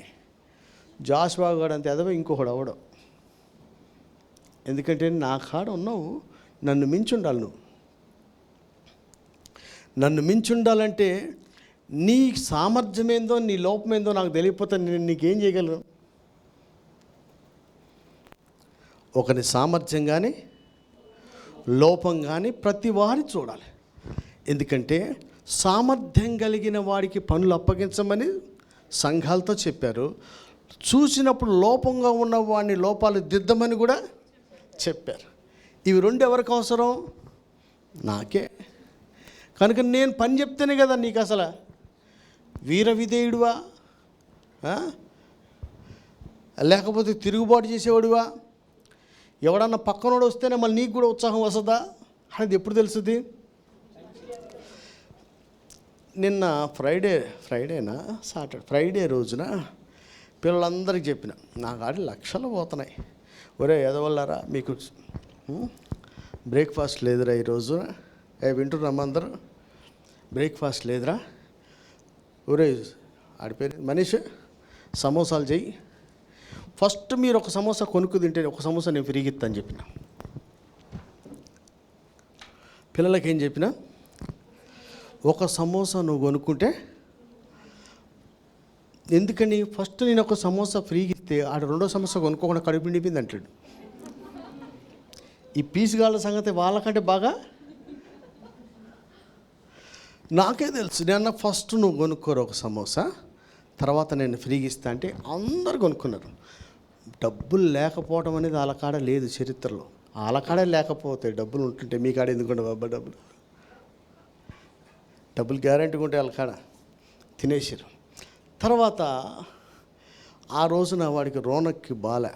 జాషువా గాడు అంత ఎదవ ఇంకొకడు అవడం. ఎందుకంటే నా కాడ ఉన్నావు, నన్ను మించి ఉండాలి. నువ్వు నన్ను మించి ఉండాలంటే నీ సామర్థ్యం ఏందో, నీ లోపం ఏందో నాకు తెలియకపోతే నేను నీకేం చేయగలను. ఒకరి సామర్థ్యం కానీ లోపం కానీ ప్రతి వారి చూడాలి. ఎందుకంటే సామర్థ్యం కలిగిన వాడికి పనులు అప్పగించమని సంఘాలతో చెప్పారు. చూసినప్పుడు లోపంగా ఉన్న వాడిని లోపాలు దిద్దమని కూడా చెప్పారు. ఇవి రెండు ఎవరికి అవసరం? నాకే. కనుక నేను పని చెప్తేనే కదా నీకు అసలు వీర విధేయుడువా, లేకపోతే తిరుగుబాటు చేసేవాడువా, ఎవడన్నా పక్కనోడు వస్తేనే మళ్ళీ నీకు కూడా ఉత్సాహం వస్తుందా అనేది ఎప్పుడు తెలుస్తుంది? నిన్న ఫ్రైడే రోజున పిల్లలందరికీ చెప్పిన, నా కాడి లక్షలు పోతున్నాయి. ఒరే ఎదవల్లారా, మీకు బ్రేక్ఫాస్ట్ లేదురా ఈరోజు. వింటున్నామా అందరూ? బ్రేక్ఫాస్ట్ లేదురా. ఒరే ఆడి పేరు మనీష్, సమోసాలు చెయ్యి. ఫస్ట్ మీరు ఒక సమోసా కొనుక్కు తింటే ఒక సమోసా నేను ఫ్రీగా ఇస్తా అని చెప్పిన. పిల్లలకి ఏం చెప్పిన, ఒక సమోసా నువ్వు కొనుక్కుంటే, ఎందుకని ఫస్ట్ నేను ఒక సమోసా ఫ్రీగా ఇస్తే ఆడ రెండో సమోసా కొనుక్కోకుండా కడుపు నిండిపోయింది అంటాడు. ఈ పీసుగాళ్ళ సంగతి వాళ్ళకంటే బాగా నాకే తెలుసు. నేను ఫస్ట్ నువ్వు కొనుక్కోరు ఒక సమోసా, తర్వాత నేను ఫ్రీగా ఇస్తా అంటే అందరు కొనుక్కున్నారు. డబ్బులు లేకపోవడం అనేది వాళ్ళ కాడ లేదు చరిత్రలో. వాళ్ళ కాడే లేకపోతే డబ్బులు ఉంటుంటే మీ కాడ ఎందుకుంటే బాబా డబ్బులు గ్యారెంటీగా ఉంటే వాళ్ళ కాడ తినేసారు. తర్వాత ఆ రోజున వాడికి రోనక్కి బాలే,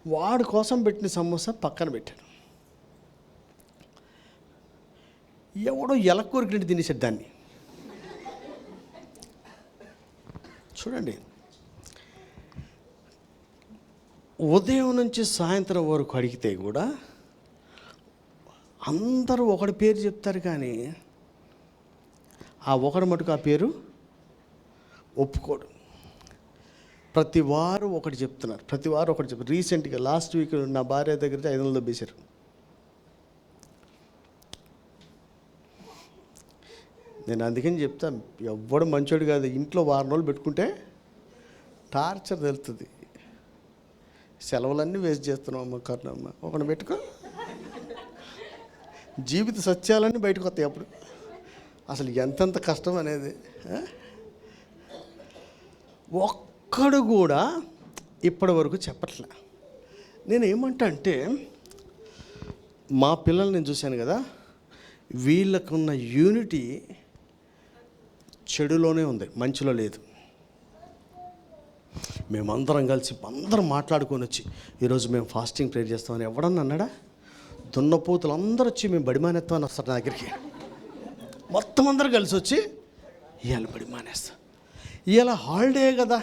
వాడి కోసం పెట్టిన సమోసా పక్కన పెట్టాడు. ఎవడో ఎలక్కూరికినట్టు తినేసాడు దాన్ని. చూడండి, ఉదయం నుంచి సాయంత్రం వరకు అడిగితే కూడా అందరూ ఒకటి పేరు చెప్తారు, కానీ ఆ ఒకటి మటుకు ఆ పేరు ఒప్పుకోడు. ప్రతి వారు ఒకటి చెప్తున్నారు, ప్రతి వారు ఒకటి చెప్తారు. రీసెంట్గా లాస్ట్ వీక్ నా భార్య దగ్గర 500 దొబ్బేశారు. నేను అందుకని చెప్తా, ఎవ్వడు మంచోడు కాదు. ఇంట్లో వారం రోజులు పెట్టుకుంటే టార్చర్ తెలుస్తుంది. సెలవులన్నీ వేస్ట్ చేస్తున్నావు అమ్మ, కర్ణమ్మ ఒకటి పెట్టుకో, జీవిత సత్యాలన్నీ బయటకు వస్తాయి. అప్పుడు అసలు ఎంతెంత కష్టం అనేది. ఒక్కడు కూడా ఇప్పటి వరకు చెప్పట్లే. నేను ఏమంటా అంటే, మా పిల్లల్ని నేను చూశాను కదా, వీళ్ళకున్న యూనిటీ చెడులోనే ఉంది, మంచిలో లేదు. మేమందరం కలిసి అందరం మాట్లాడుకొని వచ్చి ఈరోజు మేము ఫాస్టింగ్ ప్రేయర్ చేస్తామని ఎవడన్నా అన్నాడా? దున్నపోతులు అందరూ వచ్చి మేము బడి మానేస్తామని వస్తారు నా దగ్గరికి. మొత్తం అందరూ కలిసి వచ్చి ఇవాళ బడి మానేస్తాం, ఇవాళ హాలిడే కదా,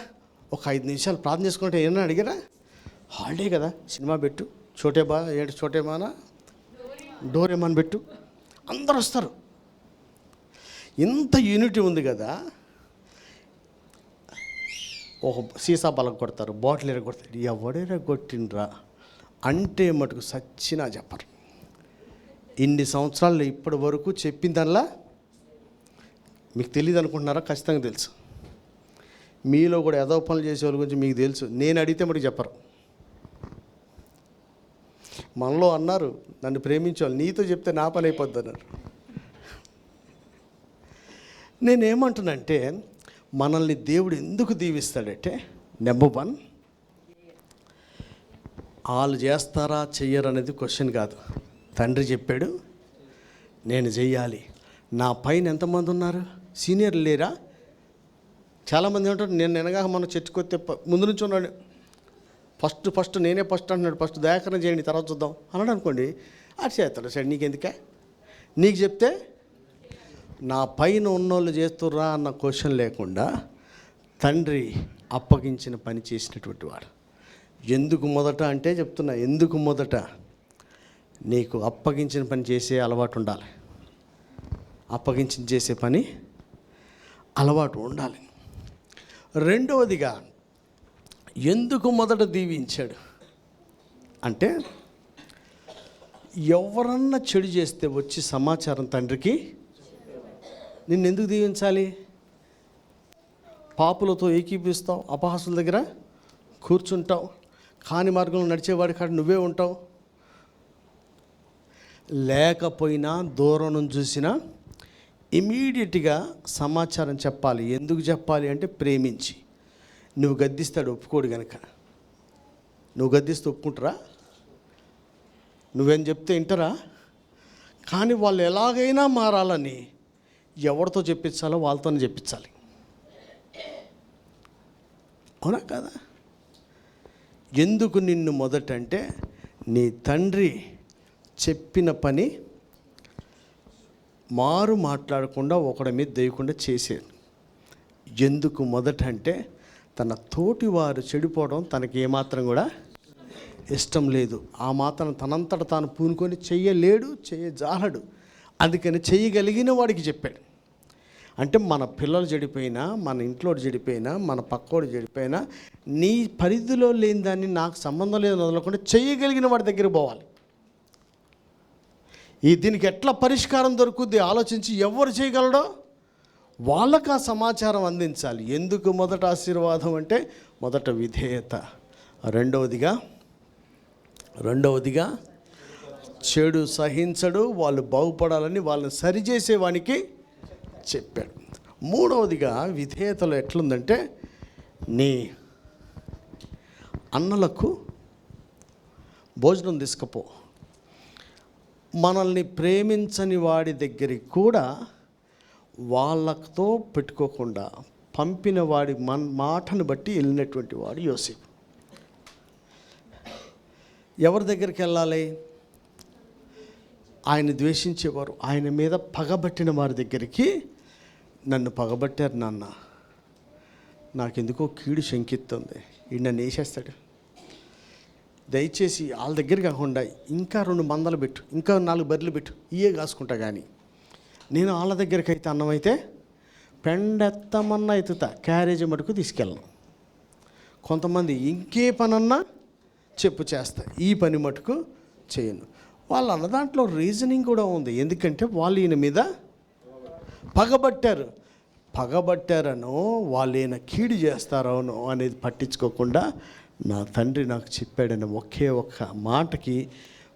ఒక 5 నిమిషాలు ప్రార్థన చేసుకుంటే ఏమన్నా అడిగారా? హాలిడే కదా, సినిమా పెట్టు, చోటేమానా డోరేమాన్ పెట్టు, అందరు వస్తారు. ఇంత యూనిటీ ఉంది కదా, ఒక సీసా బలం కొడతారు, బాటిల్ ఎరగొడతారు. ఎవడెరగొట్టిండ్రా అంటే మటుకు సచ్చినా చెప్పరు. ఇన్ని సంవత్సరాలు ఇప్పటి వరకు చెప్పిందల్లా మీకు తెలియదు అనుకుంటున్నారా? ఖచ్చితంగా తెలుసు. మీలో కూడా ఏదో పనులు చేసే వాళ్ళ గురించి మీకు తెలుసు. నేను అడిగితే మటుకు చెప్పరు. మనలో అన్నారు, నన్ను ప్రేమించేవాళ్ళు నీతో చెప్తే నా పని అయిపోద్ది అన్నారు. నేనేమంటున్నానంటే, మనల్ని దేవుడు ఎందుకు దీవిస్తాడంటే, నెంబర్ 1, వాళ్ళు చేస్తారా చెయ్యరు అనేది క్వశ్చన్ కాదు. తండ్రి చెప్పాడు, నేను చెయ్యాలి. నా పైన ఎంతమంది ఉన్నారు? సీనియర్లు లేరా? చాలామంది ఏమంటారు, నేను నెనగా మన చర్చకు వస్తే ముందు నుంచి ఉన్నాడు, ఫస్ట్ నేనే ఫస్ట్ అంటున్నాడు, ఫస్ట్ దయాకరణ చేయండి తర్వాత చూద్దాం అన్నాడు అనుకోండి, అది చేస్తాడు. సరే నీకెందుకే, నీకు చెప్తే నా పైన ఉన్నోళ్ళు చేస్తుర్రా అన్న క్వశ్చన్ లేకుండా తండ్రి అప్పగించిన పని చేసినటువంటి వాడు. ఎందుకు మొదట అంటే చెప్తున్నా, ఎందుకు మొదట నీకు అప్పగించిన పని చేసే అలవాటు ఉండాలి. అప్పగించిన చేసే పని అలవాటు ఉండాలి. రెండవదిగా ఎందుకు మొదట దీవించాడు అంటే, ఎవరన్నా చెడు చేస్తే వచ్చి సమాచారం తండ్రికి, నిన్ను ఎందుకు దీవించాలి? పాపులతో ఏకీపిస్తావు, అపహాసుల దగ్గర కూర్చుంటావు, కాని మార్గంలో నడిచేవాడి కాడ నువ్వే ఉంటావు. లేకపోయినా దూరం నుంచి చూసినా ఇమీడియట్గా సమాచారం చెప్పాలి. ఎందుకు చెప్పాలి అంటే, ప్రేమించి. నువ్వు గద్దిస్తాడు ఒప్పుకోడు కనుక. నువ్వు గద్దిస్తే ఒప్పుకుంటారా? నువ్వేం చెప్తే వింటారా? కానీ వాళ్ళు ఎలాగైనా మారాలని ఎవరితో చెప్పించాలో వాళ్ళతోనే చెప్పించాలి. అవునా కదా? ఎందుకు నిన్ను మొదటంటే, నీ తండ్రి చెప్పిన పని మారు మాట్లాడకుండా ఒకడి మీద దేయకుండా చేసేది. ఎందుకు మొదట అంటే, తన తోటి వారు చెడిపోవడం తనకి ఏమాత్రం కూడా ఇష్టం లేదు. ఆ మాత్రం తనంతట తాను పూనుకొని చెయ్యలేడు, చెయ్యజాలడు. అందుకని చెయ్యగలిగిన వాడికి చెప్పాడు. అంటే మన పిల్లలు చెడిపోయినా, మన ఇంట్లో చెడిపోయినా, మన పక్కోడు చెడిపోయినా, నీ పరిధిలో లేని దాన్ని నాకు సంబంధం లేదని వదలకుండా చెయ్యగలిగిన వాడి దగ్గర పోవాలి. దీనికి ఎట్లా పరిష్కారం దొరుకుద్ది ఆలోచించి ఎవరు చేయగలడో వాళ్ళకు ఆ సమాచారం అందించాలి. ఎందుకు మొదట ఆశీర్వాదం అంటే, మొదట విధేయత. రెండవదిగా చెడు సహించడు, వాళ్ళు బాగుపడాలని వాళ్ళని సరిచేసేవానికి చెప్పాడు. మూడవదిగా విధేయతలో ఎట్లుందంటే, నీ అన్నలకు భోజనం తీసుకుపో. మనల్ని ప్రేమించని వాడి దగ్గరికి కూడా వాళ్ళతో పెట్టుకోకుండా పంపిన వాడి మాటను బట్టి వెళ్ళినటువంటి వాడు యోసేపు. ఎవరి దగ్గరికి వెళ్ళాలి? ఆయన ద్వేషించేవారు, ఆయన మీద పగబట్టిన వారి దగ్గరికి. నన్ను పగబట్టారు నాన్న, నాకెందుకో కీడు శంకిస్తుంది, ఈయన నన్ను వేసేస్తాడు, దయచేసి వాళ్ళ దగ్గర కాకుండా ఇంకా 2 మందలు పెట్టు, ఇంకా 4 బర్రెలు పెట్టు, ఇయే కాసుకుంటా. కానీ నేను వాళ్ళ దగ్గరికి అయితే అన్నం అయితే పెండెత్తమన్నా ఎత్తుతా, క్యారేజీ మటుకు తీసుకెళ్ళను. కొంతమంది ఇంకే పనన్నా చెప్పు చేస్తా, ఈ పని మటుకు చేయను. వాళ్ళు అన్న దాంట్లో రీజనింగ్ కూడా ఉంది. ఎందుకంటే వాళ్ళు ఈయన మీద పగబట్టారనో వాళ్ళు ఈయన కీడు చేస్తారనో అనేది పట్టించుకోకుండా, నా తండ్రి నాకు చెప్పాడని ఒకే ఒక్క మాటకి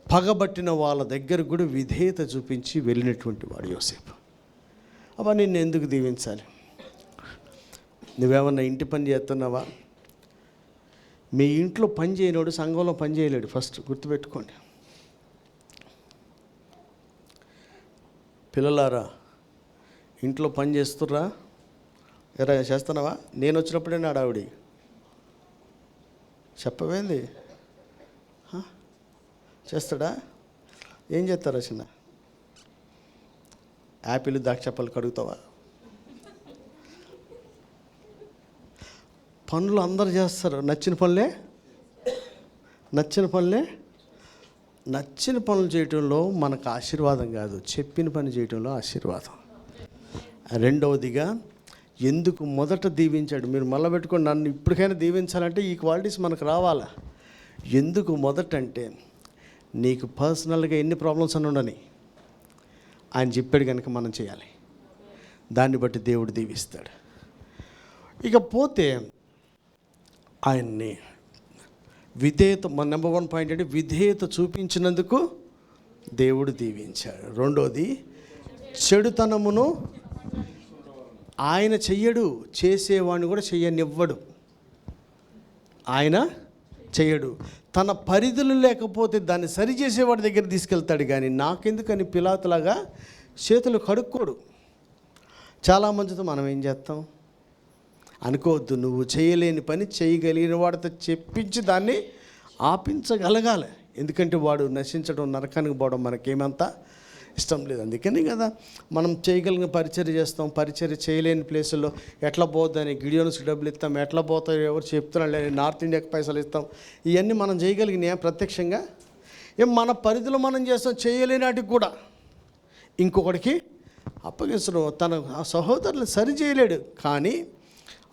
పగబట్టిన వాళ్ళ దగ్గర కూడా విధేయత చూపించి వెళ్ళినటువంటి వాడు యోసేపు. అబ్బా, నిన్ను ఎందుకు దీవించాలి? నువ్వేమన్నా ఇంటి పని చేస్తున్నావా? మీ ఇంట్లో పని చేయనోడు సంఘంలో పని చేయలేడు. ఫస్ట్ గుర్తుపెట్టుకోండి. పిల్లలారా, ఇంట్లో పని చేస్తుర్రా? ఎరా చేస్తున్నావా? నేను వచ్చినప్పుడే నా ఆవిడి చెప్పవేంది? చేస్తాడా? ఏం చేస్తారా? చిన్న యాపిల్ ద్రాక్షపళ్ళు కడుగుతావా? పనులు అందరు చేస్తారు. నచ్చిన పనులు చేయటంలో మనకు ఆశీర్వాదం కాదు, చెప్పిన పని చేయటంలో ఆశీర్వాదం. రెండవదిగా ఎందుకు మొదట దీవించాడు? మీరు మళ్ళీ పెట్టుకొని నన్ను ఇప్పటికైనా దీవించాలంటే ఈ క్వాలిటీస్ మనకు రావాలా? ఎందుకు మొదట అంటే నీకు పర్సనల్గా ఎన్ని ప్రాబ్లమ్స్ అని ఉండని ఆయన చెప్పాడు కనుక మనం చేయాలి. దాన్ని బట్టి దేవుడు దీవిస్తాడు. ఇకపోతే ఆయన్ని విధేయత, మన నెంబర్ 1 పాయింట్ అంటే విధేయత చూపించినందుకు దేవుడు దీవించాడు. రెండోది, చెడుతనమును ఆయన చెయ్యడు, చేసేవాడిని కూడా చెయ్యనివ్వడు. ఆయన చెయ్యడు. తన పరిధులు లేకపోతే దాన్ని సరిచేసేవాడి దగ్గర తీసుకెళ్తాడు. కానీ నాకెందుకని పిలాతులాగా చేతులు కడుక్కోడు. చాలామందితో మనం ఏం చేస్తాం అనుకోవద్దు. నువ్వు చేయలేని పని చేయగలిగిన వాడితో చెప్పించి దాన్ని ఆపించగలగాలి. ఎందుకంటే వాడు నశించడం, నరకానికి పోవడం మనకేమంతా ఇష్టం లేదు. అందుకని కదా మనం చేయగలిగిన పరిచర్య చేస్తాం. పరిచర్య చేయలేని ప్లేసుల్లో ఎట్లా పోద్దని గిడియోన్స్కి డబ్బులు ఇస్తాం, ఎట్లా పోతాయో ఎవరు చెప్తున్నా లేదు, నార్త్ ఇండియాకి పైసలు ఇస్తాం. ఇవన్నీ మనం చేయగలిగినాయా? ప్రత్యక్షంగా మన పరిధిలో మనం చేస్తాం. చేయలేని వాటికి కూడా ఇంకొకటికి అప్పగించడం. తన సహోదరులు సరి చేయలేడు, కానీ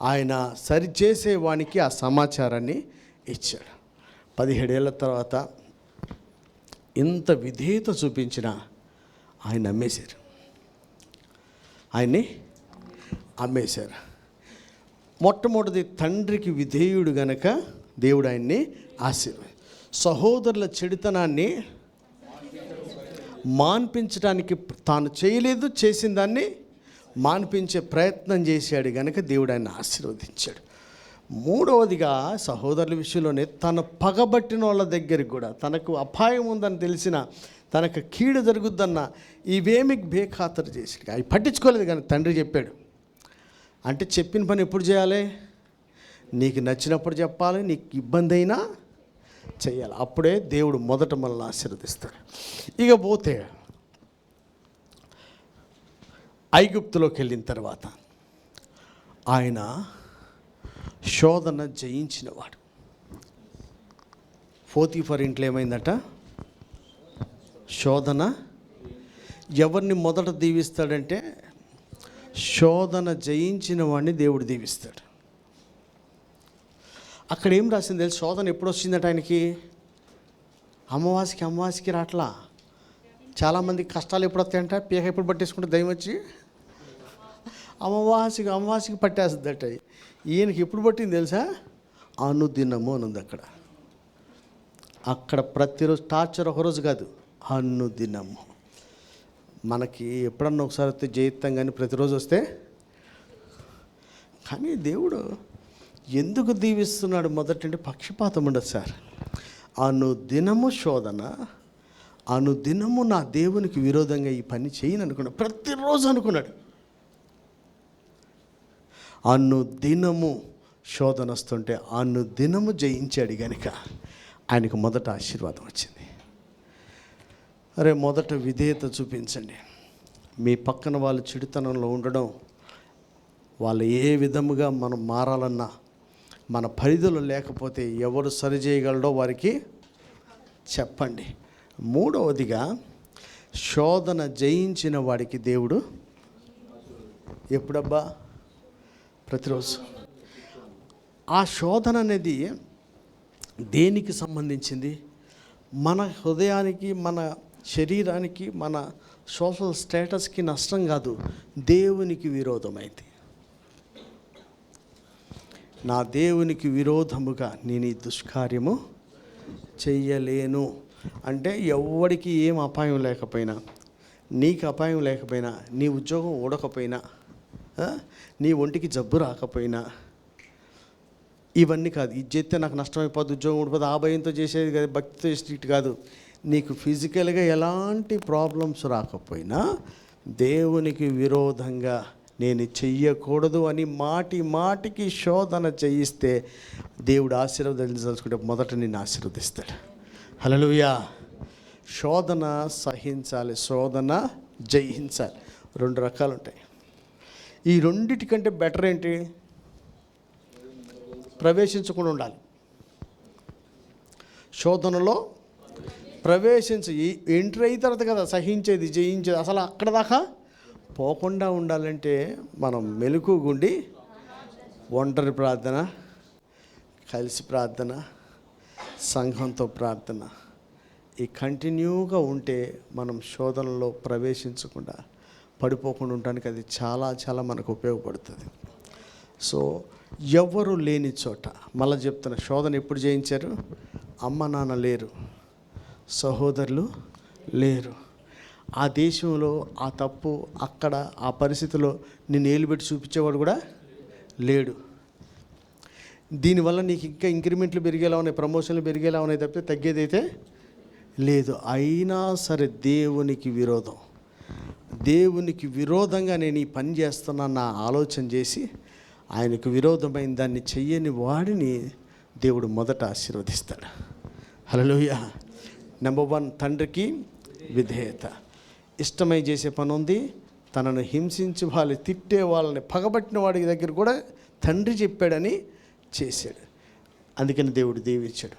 ఆయన సరిచేసేవానికి ఆ సమాచారాన్ని ఇచ్చాడు. 17 ఏళ్ళ తర్వాత ఇంత విధేయత చూపించిన ఆయన అమ్మేశారు. ఆయన్ని అమ్మేశారు. మొట్టమొదటి తండ్రికి విధేయుడు గనక దేవుడు ఆయన్ని ఆశీర్వదించాడు. సహోదరుల చెడుతనాన్ని మాన్పించడానికి తాను చేయలేదు, చేసిన దాన్ని మాన్పించే ప్రయత్నం చేశాడు గనక దేవుడు ఆయన ఆశీర్వదించాడు. మూడవదిగా సహోదరుల విషయంలోనే తను పగబట్టిన వాళ్ళ దగ్గరికి కూడా తనకు అపాయం ఉందని తెలిసిన, తనకు కీడు జరుగుద్దన్న ఇవేమి బేఖాతరు చేసాడు. అవి పట్టించుకోలేదు. కానీ తండ్రి చెప్పాడు అంటే చెప్పిన పని ఎప్పుడు చేయాలి? నీకు నచ్చినప్పుడు చెప్పాలి, నీకు ఇబ్బంది అయినా చేయాలి. అప్పుడే దేవుడు మొదట మనల్ని ఆశీర్వదిస్తాడు. ఇక పోతే ఐగుప్తులోకి వెళ్ళిన తర్వాత ఆయన శోధన జయించినవాడు. పోతీఫర్ ఇంట్లో ఏమైందట? శోధన. ఎవరిని మొదట దీవిస్తాడంటే శోధన జయించిన వాడిని దేవుడు దీవిస్తాడు. అక్కడ ఏం రాసింది తెలుసు? శోధన ఎప్పుడు వచ్చిందట ఆయనకి? అమావాస్యకి రాట్లా. చాలామందికి కష్టాలు ఎప్పుడు వస్తాయంట? పీక ఎప్పుడు పట్టేసుకుంటే దయ్యం వచ్చి అమావాస్యకి పట్టేస్తుందట. ఈయనకి ఎప్పుడు పట్టింది తెలుసా? అనుదినము అని ఉంది అక్కడ ప్రతిరోజు. టార్చర్ ఒకరోజు కాదు, అనుదినము. మనకి ఎప్పుడన్నా ఒకసారి వస్తే జయిస్తాం, కానీ ప్రతిరోజు వస్తే. కానీ దేవుడు ఎందుకు దీవిస్తున్నాడు మొదటంటే పక్షపాతం ఉండదు సార్. అనుదినము శోధన, అనుదినము నా దేవునికి విరోధంగా ఈ పని చేయను అనుకున్నాడు. ప్రతిరోజు అనుకున్నాడు. అనుదినము శోధన వస్తుంటే అనుదినము జయించాడు కనుక ఆయనకు మొదట ఆశీర్వాదం వచ్చింది. అరే, మొదట విధేయత చూపించండి. మీ పక్కన వాళ్ళు చెడుతనంలో ఉండడం, వాళ్ళు ఏ విధముగా మనం మారాలన్నా మన పరిధిలో లేకపోతే ఎవరు సరిచేయగలడో వారికి చెప్పండి. మూడవదిగా శోధన జయించిన వాడికి దేవుడు ఎప్పుడబ్బా? ప్రతిరోజు. ఆ శోధన అనేది దేనికి సంబంధించింది? మన హృదయానికి, మన శరీరానికి, మన సోషల్ స్టేటస్కి నష్టం కాదు, దేవునికి విరోధమైంది. నా దేవునికి విరోధముగా నేను ఈ దుష్కార్యము చెయ్యలేను అంటే ఎవరికి ఏం అపాయం లేకపోయినా, నీకు అపాయం లేకపోయినా, నీ ఉద్యోగం ఊడకపోయినా, నీ ఒంటికి జబ్బు రాకపోయినా, ఇవన్నీ కాదు. ఇది చేస్తే నాకు నష్టమైపోద్ది, ఉద్యోగం ఊడిపోతుంది, ఆ భయంతో చేసేది కాదు, భక్తితో చేసేది కాదు. నీకు ఫిజికల్గా ఎలాంటి ప్రాబ్లమ్స్ రాకపోయినా దేవునికి విరోధంగా నేను చెయ్యకూడదు అని మాటికి శోధన చేయిస్తే దేవుడు ఆశీర్వదించదలుచుకుంటే మొదట నిన్ను ఆశీర్వదిస్తాడు. హల్లెలూయా. శోధన సహించాలి, శోధన జయించాలి. 2 రకాలు ఉంటాయి. ఈ రెండిటికంటే బెటర్ ఏంటి? ప్రవేశించకుండా ఉండాలి. శోధనలో ఎంట్రీ అయిన తర్వాత కదా సహించేది, జయించేది. అసలు అక్కడ దాకా పోకుండా ఉండాలంటే మనం మెలకుగుండి ఒంటరి ప్రార్థన, కలిసి ప్రార్థన, సంఘంతో ప్రార్థన, ఈ కంటిన్యూగా ఉంటే మనం శోధనలో ప్రవేశించకుండా పడిపోకుండా ఉండడానికి అది చాలా చాలా మనకు ఉపయోగపడుతుంది. సో ఎవరు లేని చోట, మళ్ళీ చెప్తున్న, శోధన ఎప్పుడు జయించారు? అమ్మ నాన్న లేరు, సహోదరులు లేరు, ఆ దేశంలో ఆ తప్పు అక్కడ ఆ పరిస్థితిలో నిన్ను ఏలుబెట్టి చూపించేవాడు కూడా లేడు. దీనివల్ల నీకు ఇంకా ఇంక్రిమెంట్లు పెరిగేలా ఉన్నాయి, ప్రమోషన్లు పెరిగేలా ఉన్నాయి తప్పితే తగ్గేదైతే లేదు. అయినా సరే దేవునికి విరోధంగా నేను ఈ పని చేస్తున్నా నా ఆలోచన చేసి ఆయనకు విరోధమైన దాన్ని చెయ్యని వాడిని దేవుడు మొదట ఆశీర్వదిస్తాడు. హల్లెలూయా. నెంబర్ 1, తండ్రికి విధేయత. ఇష్టమై చేసే పని ఉంది. తనను హింసించి వాళ్ళు తిట్టే వాళ్ళని పగబట్టిన వాడి దగ్గర కూడా తండ్రి చెప్పాడని చేశాడు, అందుకని దేవుడు దీవించాడు.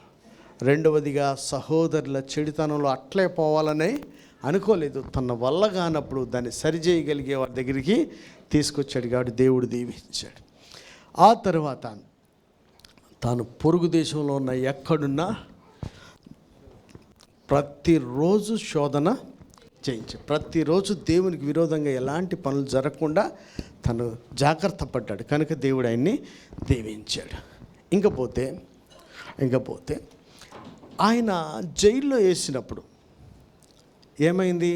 రెండవదిగా సహోదరుల చెడుతనంలో అట్లే పోవాలని అనుకోలేదు, తన వల్ల కానప్పుడు దాన్ని సరిచేయగలిగే వారి దగ్గరికి తీసుకొచ్చాడు కాబట్టి దేవుడు దీవించాడు. ఆ తర్వాత తాను పొరుగు దేశంలో ఉన్న ఎక్కడున్నా ప్రతిరోజు శోధన చేయించాడు. ప్రతిరోజు దేవునికి విరోధంగా ఎలాంటి పనులు జరగకుండా తను జాగ్రత్త పడ్డాడు కనుక దేవుడు ఆయన్ని దీవించాడు. ఇంకపోతే ఆయన జైల్లో వేసినప్పుడు ఏమైంది?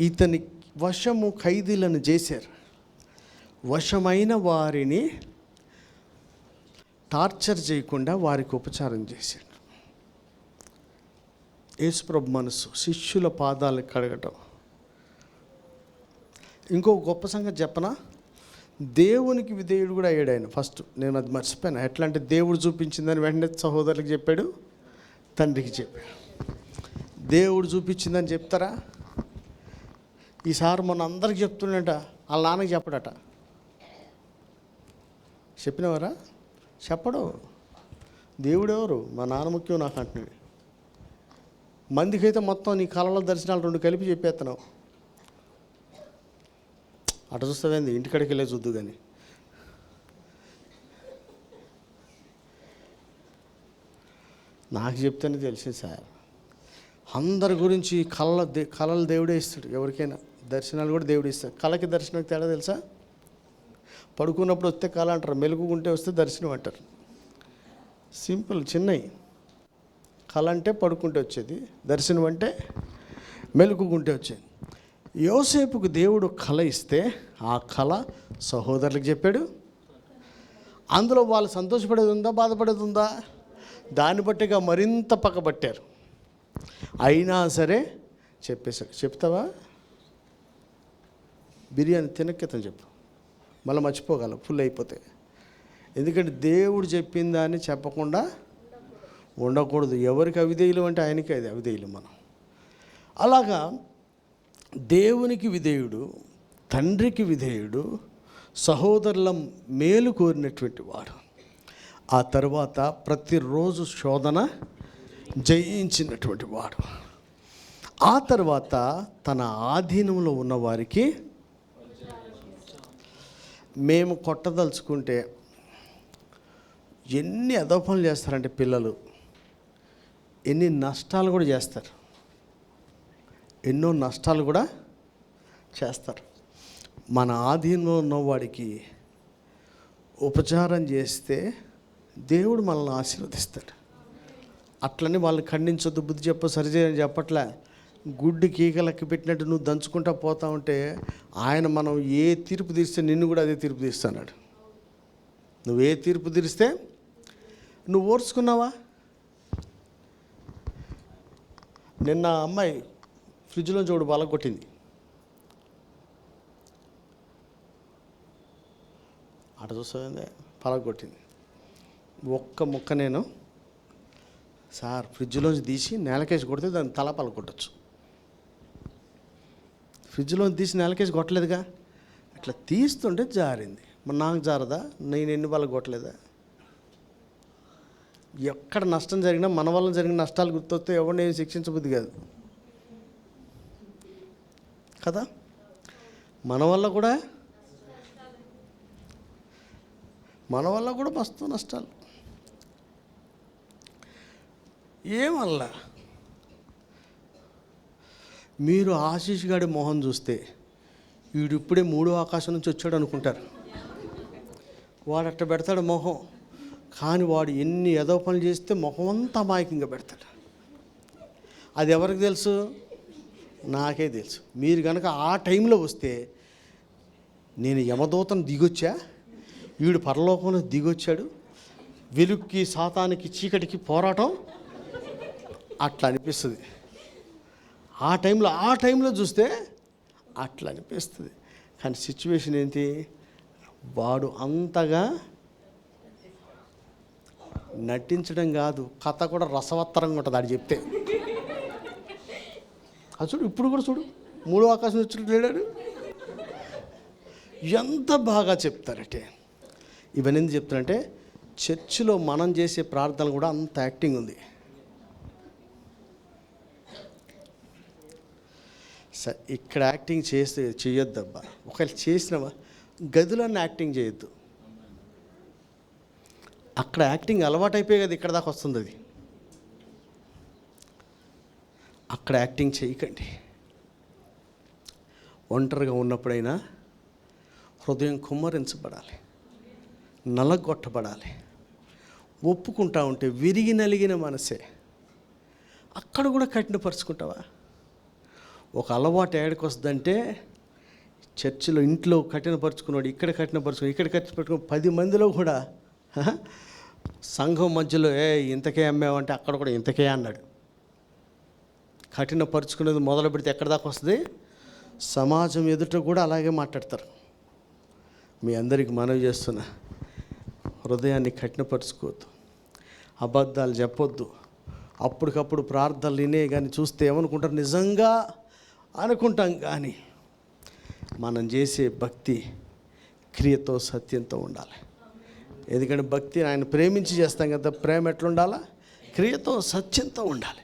ఇతని వశము ఖైదీలను చేశారు. వశమైన వారిని టార్చర్ చేయకుండా వారికి ఉపచారం చేశాడు. యేసుప్రభు మనసు శిష్యుల పాదాలు కడగటం. ఇంకో గొప్ప సంగతి చెప్పనా? దేవునికి విధేయుడు కూడా అయ్యాడు ఆయన. ఫస్ట్ నేను అది మర్చిపోయాను. ఎట్లా అంటే దేవుడు చూపించిందని వెంటనే సహోదరులకు చెప్పాడు, తండ్రికి చెప్పాడు. దేవుడు చూపించిందని చెప్తారా? ఈసారి మొన్న అందరికి చెప్తుండట, వాళ్ళ నాన్నకి చెప్పడట. చెప్పినవారా? చెప్పడు. దేవుడు ఎవరు? మా నాన్న ముఖ్యం నాకు అంటున్నాడు. మందికైతే మొత్తం నీ కళలో దర్శనాలు 2 కలిపి చెప్పేస్తున్నావు. అటు చూస్తావేంది, ఇంటికాడికి వెళ్ళే చూద్దు. కానీ నాకు చెప్తేనే తెలిసింది సార్. అందరి గురించి కళలు దేవుడే ఇస్తాడు. ఎవరికైనా దర్శనాలు కూడా దేవుడు ఇస్తాడు. కళకి దర్శనానికి తేడా తెలుసా? పడుకున్నప్పుడు వస్తే కళ అంటారు, మెలుగుంటే వస్తే దర్శనం అంటారు. సింపుల్, చిన్నవి. కళ అంటే పడుకుంటే వచ్చేది, దర్శనం అంటే మెలుగుంటే వచ్చేది. యోసేపుకు దేవుడు కళ ఇస్తే ఆ కళ సహోదరులకు చెప్పాడు. అందులో వాళ్ళు సంతోషపడేది ఉందా, బాధపడేది ఉందా? దాన్ని బట్టిగా మరింత పక్కబట్టారు. అయినా సరే చెప్పేశాడు. చెప్తావా? బిర్యానీ తినక్కితం చెప్పు, మళ్ళీ మర్చిపోగలవు ఫుల్ అయిపోతే. ఎందుకంటే దేవుడు చెప్పిన దాన్ని చెప్పకుండా ఉండకూడదు. ఎవరికి అవిధేయులు అంటే ఆయనకి అది అవిధేయులు మనం. అలాగా దేవునికి విధేయుడు, తండ్రికి విధేయుడు, సహోదరుల మేలు కోరినటువంటి వాడు. ఆ తర్వాత ప్రతిరోజు శోధన జయించినటువంటి వాడు. ఆ తర్వాత తన ఆధీనంలో ఉన్నవారికి మేము కొట్టదలుచుకుంటే ఎన్ని అదోపనలు చేస్తారంటే పిల్లలు, ఎన్ని నష్టాలు కూడా చేస్తారు. ఎన్నో నష్టాలు కూడా చేస్తారు. మన ఆధీనంలో ఉన్నవాడికి ఉపచారం చేస్తే దేవుడు మనల్ని ఆశీర్వదిస్తాడు. అట్లని వాళ్ళని ఖండించొద్దు, బుద్ధి చెప్పు, సరిచేయని చెప్పట్లే. గుడ్డి కీకలకి పెట్టినట్టు నువ్వు దంచుకుంటా పోతా ఉంటే ఆయన మనం ఏ తీర్పు తీరిస్తే నిన్ను కూడా అదే తీర్పు తీస్తున్నాడు. నువ్వు ఏ తీర్పు తీరిస్తే నువ్వు ఓర్చుకున్నావా? నిన్న అమ్మాయి ఫ్రిడ్జ్లో చూడు పలగొట్టింది. అట చూస్తుంది, పలగొట్టింది. ఒక్క ముక్క నేను సార్ ఫ్రిడ్జ్లోంచి తీసి నేలకేసి కొడితే దాన్ని తల పలగొట్టచ్చు. ఫ్రిడ్జ్లోంచి తీసి నేలకేసి కొట్టలేదుగా, అట్లా తీస్తుంటే జారింది. మరి నాకు జారదా? నేను ఎన్ని పలగొట్టలేదా? ఎక్కడ నష్టం జరిగినా మన వల్ల జరిగిన నష్టాలు గుర్తొస్తే ఎవరిని ఏం శిక్షించబుద్ధి కాదు. కదా. మన వల్ల కూడా మస్తు నష్టాలు. ఏమల్లా మీరు ఆశీష్ గారి మొహం చూస్తే వీడు ఇప్పుడే 3వ ఆకాశం నుంచి వచ్చాడు అనుకుంటారు. వాడు అట్ట పెడతాడు మొహం, కానీ వాడు ఎన్ని ఎదవ పనులు చేస్తే మొహం అంతా అమాయకంగా పెడతాడు. అది ఎవరికి తెలుసు? నాకే తెలుసు. మీరు కనుక ఆ టైంలో వస్తే, నేను యమదూతను దిగొచ్చా, వీడు పరలోకంలో దిగొచ్చాడు, వెలుగుకి సాతానికి చీకటికి పోరాటం అట్లా అనిపిస్తుంది. ఆ టైంలో చూస్తే అట్లా అనిపిస్తుంది. కానీ సిచ్యువేషన్ ఏంటి? వాడు అంతగా నటించడం కాదు, కథ కూడా రసవత్తరంగా ఉంటుంది. అది చెప్తే అది చూడు, ఇప్పుడు కూడా చూడు, 3వ ఆకాశం వచ్చినట్టు లేడాడు. ఎంత బాగా చెప్తారంటే, ఇవన్నీ ఎందుకు చెప్తారంటే, చర్చిలో మనం చేసే ప్రార్థనలు కూడా అంత యాక్టింగ్ ఉంది. సరే, ఇక్కడ యాక్టింగ్ చేయొద్దబ్బా. ఒకవేళ చేసినావా, గదిలోనే యాక్టింగ్ చేయొద్దు. అక్కడ యాక్టింగ్ అలవాటైపోయి కదా ఇక్కడ దాకా వస్తుంది. అది అక్కడ యాక్టింగ్ చేయకండి. ఒంటరిగా ఉన్నప్పుడైనా హృదయం కుమ్మరించబడాలి, నలగొట్టబడాలి. ఒప్పుకుంటా ఉంటే విరిగి నలిగిన మనసే. అక్కడ కూడా కఠినపరుచుకుంటావా? ఒక అలవాటు ఏడికి వస్తుందంటే, చర్చిలో ఇంట్లో కఠినపరుచుకున్నాడు, ఇక్కడ కఠినపరుచుకున్నాడు, ఇక్కడ కఠినపరుచుకున్నాడు, 10 మందిలో కూడా సంఘం మధ్యలో ఇంతకే అమ్మావంటే అక్కడ కూడా ఇంతకే అన్నాడు. కఠినపరుచుకునేది మొదలు పెడితే ఎక్కడ దాకా వస్తుంది? సమాజం ఎదుట కూడా అలాగే మాట్లాడతారు. మీ అందరికీ మనవి చేస్తున్నా, హృదయాన్ని కఠినపరుచుకోవద్దు, అబద్ధాలు చెప్పొద్దు. అప్పటికప్పుడు ప్రార్థనలు వినే కానీ చూస్తే ఏమనుకుంటారు? నిజంగా అనుకుంటాం, కానీ మనం చేసే భక్తి క్రియతో సత్యంతో ఉండాలి. ఎందుకంటే భక్తి ఆయన ప్రేమించి చేస్తాం కదా, ప్రేమ ఎట్లుండాలా? క్రియతో సత్యంతో ఉండాలి.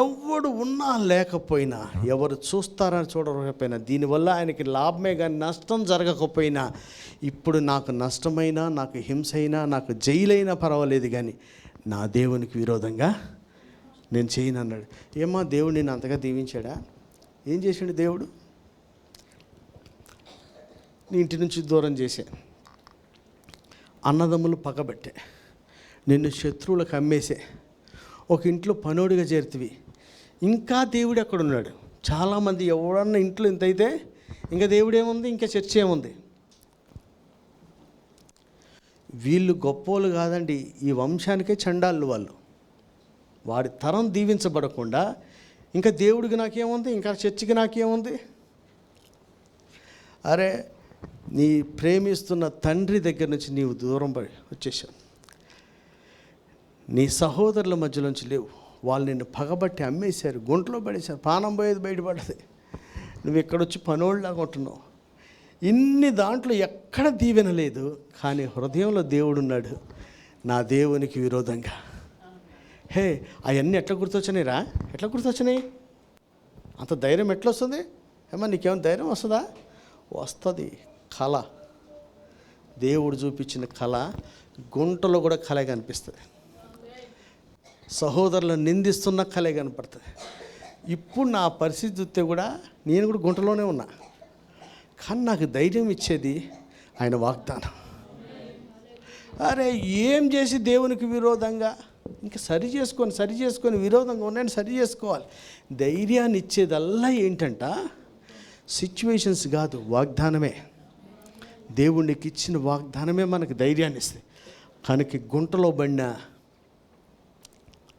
ఎవడు ఉన్నా లేకపోయినా, ఎవరు చూస్తారని చూడకపోయినా, దీనివల్ల ఆయనకి లాభమే కానీ నష్టం జరగకపోయినా, ఇప్పుడు నాకు నష్టమైనా, నాకు హింస అయినా, నాకు జైలైనా పర్వాలేదు, కానీ నా దేవునికి విరోధంగా నేను చేయను అన్నాడు. ఏమా దేవుడు నేను అంతగా దీవించాడా? ఏం చేశాడు దేవుడు? నీ ఇంటి నుంచి దూరం చేసే, అన్నదమ్ములు పగబట్టే, నిన్ను శత్రువులకు అమ్మేసే, ఒక ఇంట్లో పనోడిగా చేరుతవి. ఇంకా దేవుడు ఎక్కడున్నాడు? చాలామంది ఎవడన్నా ఇంట్లో ఇంత అయితే ఇంకా దేవుడు ఏముంది, ఇంకా చర్చ ఏముంది? వీళ్ళు గొప్పోళ్ళు కాదండి, ఈ వంశానికే చండాళ్ళు వాళ్ళు. వాడి తరం దీవించబడకుండా ఇంకా దేవుడికి నాకేముంది, ఇంకా చర్చికి నాకేముంది? అరే, నీ ప్రేమిస్తున్న తండ్రి దగ్గర నుంచి నీవు దూరం పడి వచ్చేసావు. నీ సహోదరుల మధ్యలోంచి లేవు. వాళ్ళు నిన్ను పగబట్టి అమ్మేశారు, గుంటలో పడేశారు, ప్రాణం పోయేది బయటపడ్డది. నువ్వు ఎక్కడొచ్చి పనోళ్ళలాగా ఉంటున్నావు. ఇన్ని దాంట్లో ఎక్కడ దీవెన లేదు, కానీ హృదయంలో దేవుడు ఉన్నాడు, నా దేవునికి విరోధంగా. హే, అవన్నీ ఎట్లా గుర్తొచ్చినాయిరా? ఎట్లా గుర్తొచ్చినాయి? అంత ధైర్యం ఎట్లా వస్తుంది? ఏమన్నా నీకేమైనా ధైర్యం వస్తుందా? వస్తుంది. కళ, దేవుడు చూపించిన కళ గుంటలో కూడా కళ కనిపిస్తుంది. సహోదరులను నిందిస్తున్న కళ కనపడుతుంది. ఇప్పుడు నా పరిస్థితి చూస్తే కూడా నేను కూడా గుంటలోనే ఉన్నా, కానీ నాకు ధైర్యం ఇచ్చేది ఆయన వాగ్దానం. అరే, ఏం చేసి దేవునికి విరోధంగా ఇంకా సరి చేసుకొని విరోధంగా ఉన్నాయని సరి చేసుకోవాలి. ధైర్యాన్ని ఇచ్చేదల్లా ఏంటంట? సిచ్యువేషన్స్ కాదు, వాగ్దానమే. దేవునికి ఇచ్చిన వాగ్దానమే మనకు ధైర్యాన్ని ఇస్తుంది. కనుక గుంటలో పడిన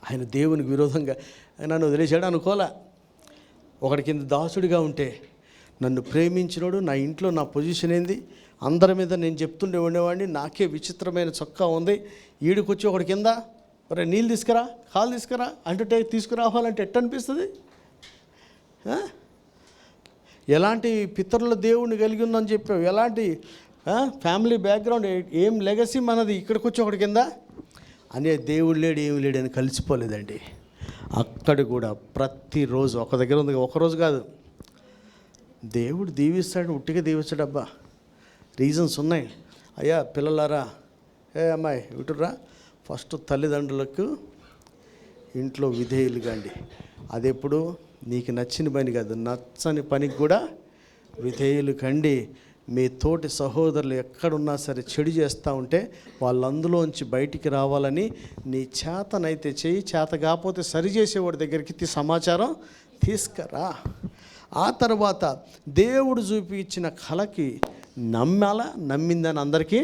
ఆయన దేవునికి విరోధంగా నన్ను వదిలేశాడు అనుకోలే. ఒకడి కింద దాసుడిగా ఉంటే, నన్ను ప్రేమించినోడు, నా ఇంట్లో నా పొజిషన్ ఏంది, అందరి మీద నేను చెప్తుండే ఉండేవాడిని, నాకే విచిత్రమైన చొక్కా ఉంది, ఈడికొచ్చి ఒకడి కింద మరి నీళ్ళు తీసుకురా, కాలు తీసుకురా అంటే తీసుకురావాలంటే ఎట్ట అనిపిస్తుంది? ఎలాంటి పితరుల దేవుడిని కలిగి ఉందని చెప్పావు, ఎలాంటి ఫ్యామిలీ బ్యాక్గ్రౌండ్, ఏం లెగసీ మనది, ఇక్కడికి వచ్చి ఒకటి కింద అనే దేవుడు లేడు ఏమి లేడు అని కలిసిపోలేదండి. అక్కడ కూడా ప్రతిరోజు ఒక దగ్గర ఉంది, ఒకరోజు కాదు, దేవుడు దీవిస్తాడు, ఉట్టిగా దీవిస్తాడబ్బా. రీజన్స్ ఉన్నాయి. అయ్యా పిల్లలారా, అమ్మాయి విటురా, ఫస్ట్ తల్లిదండ్రులకు ఇంట్లో విధేయులుగా అండి. అది ఎప్పుడు నీకు నచ్చిన పని కాదు, నచ్చని పనికి కూడా విధేయులు కండి. మీ తోటి సహోదరులు ఎక్కడున్నా సరే చెడు చేస్తూ ఉంటే వాళ్ళందులోంచి బయటికి రావాలని నీ చేతనైతే చేయి, చేత కాకపోతే సరిచేసేవాడి దగ్గరికి సమాచారం తీసుకురా. ఆ తర్వాత దేవుడు చూపించిన కళకి నమ్మిందని అందరికీ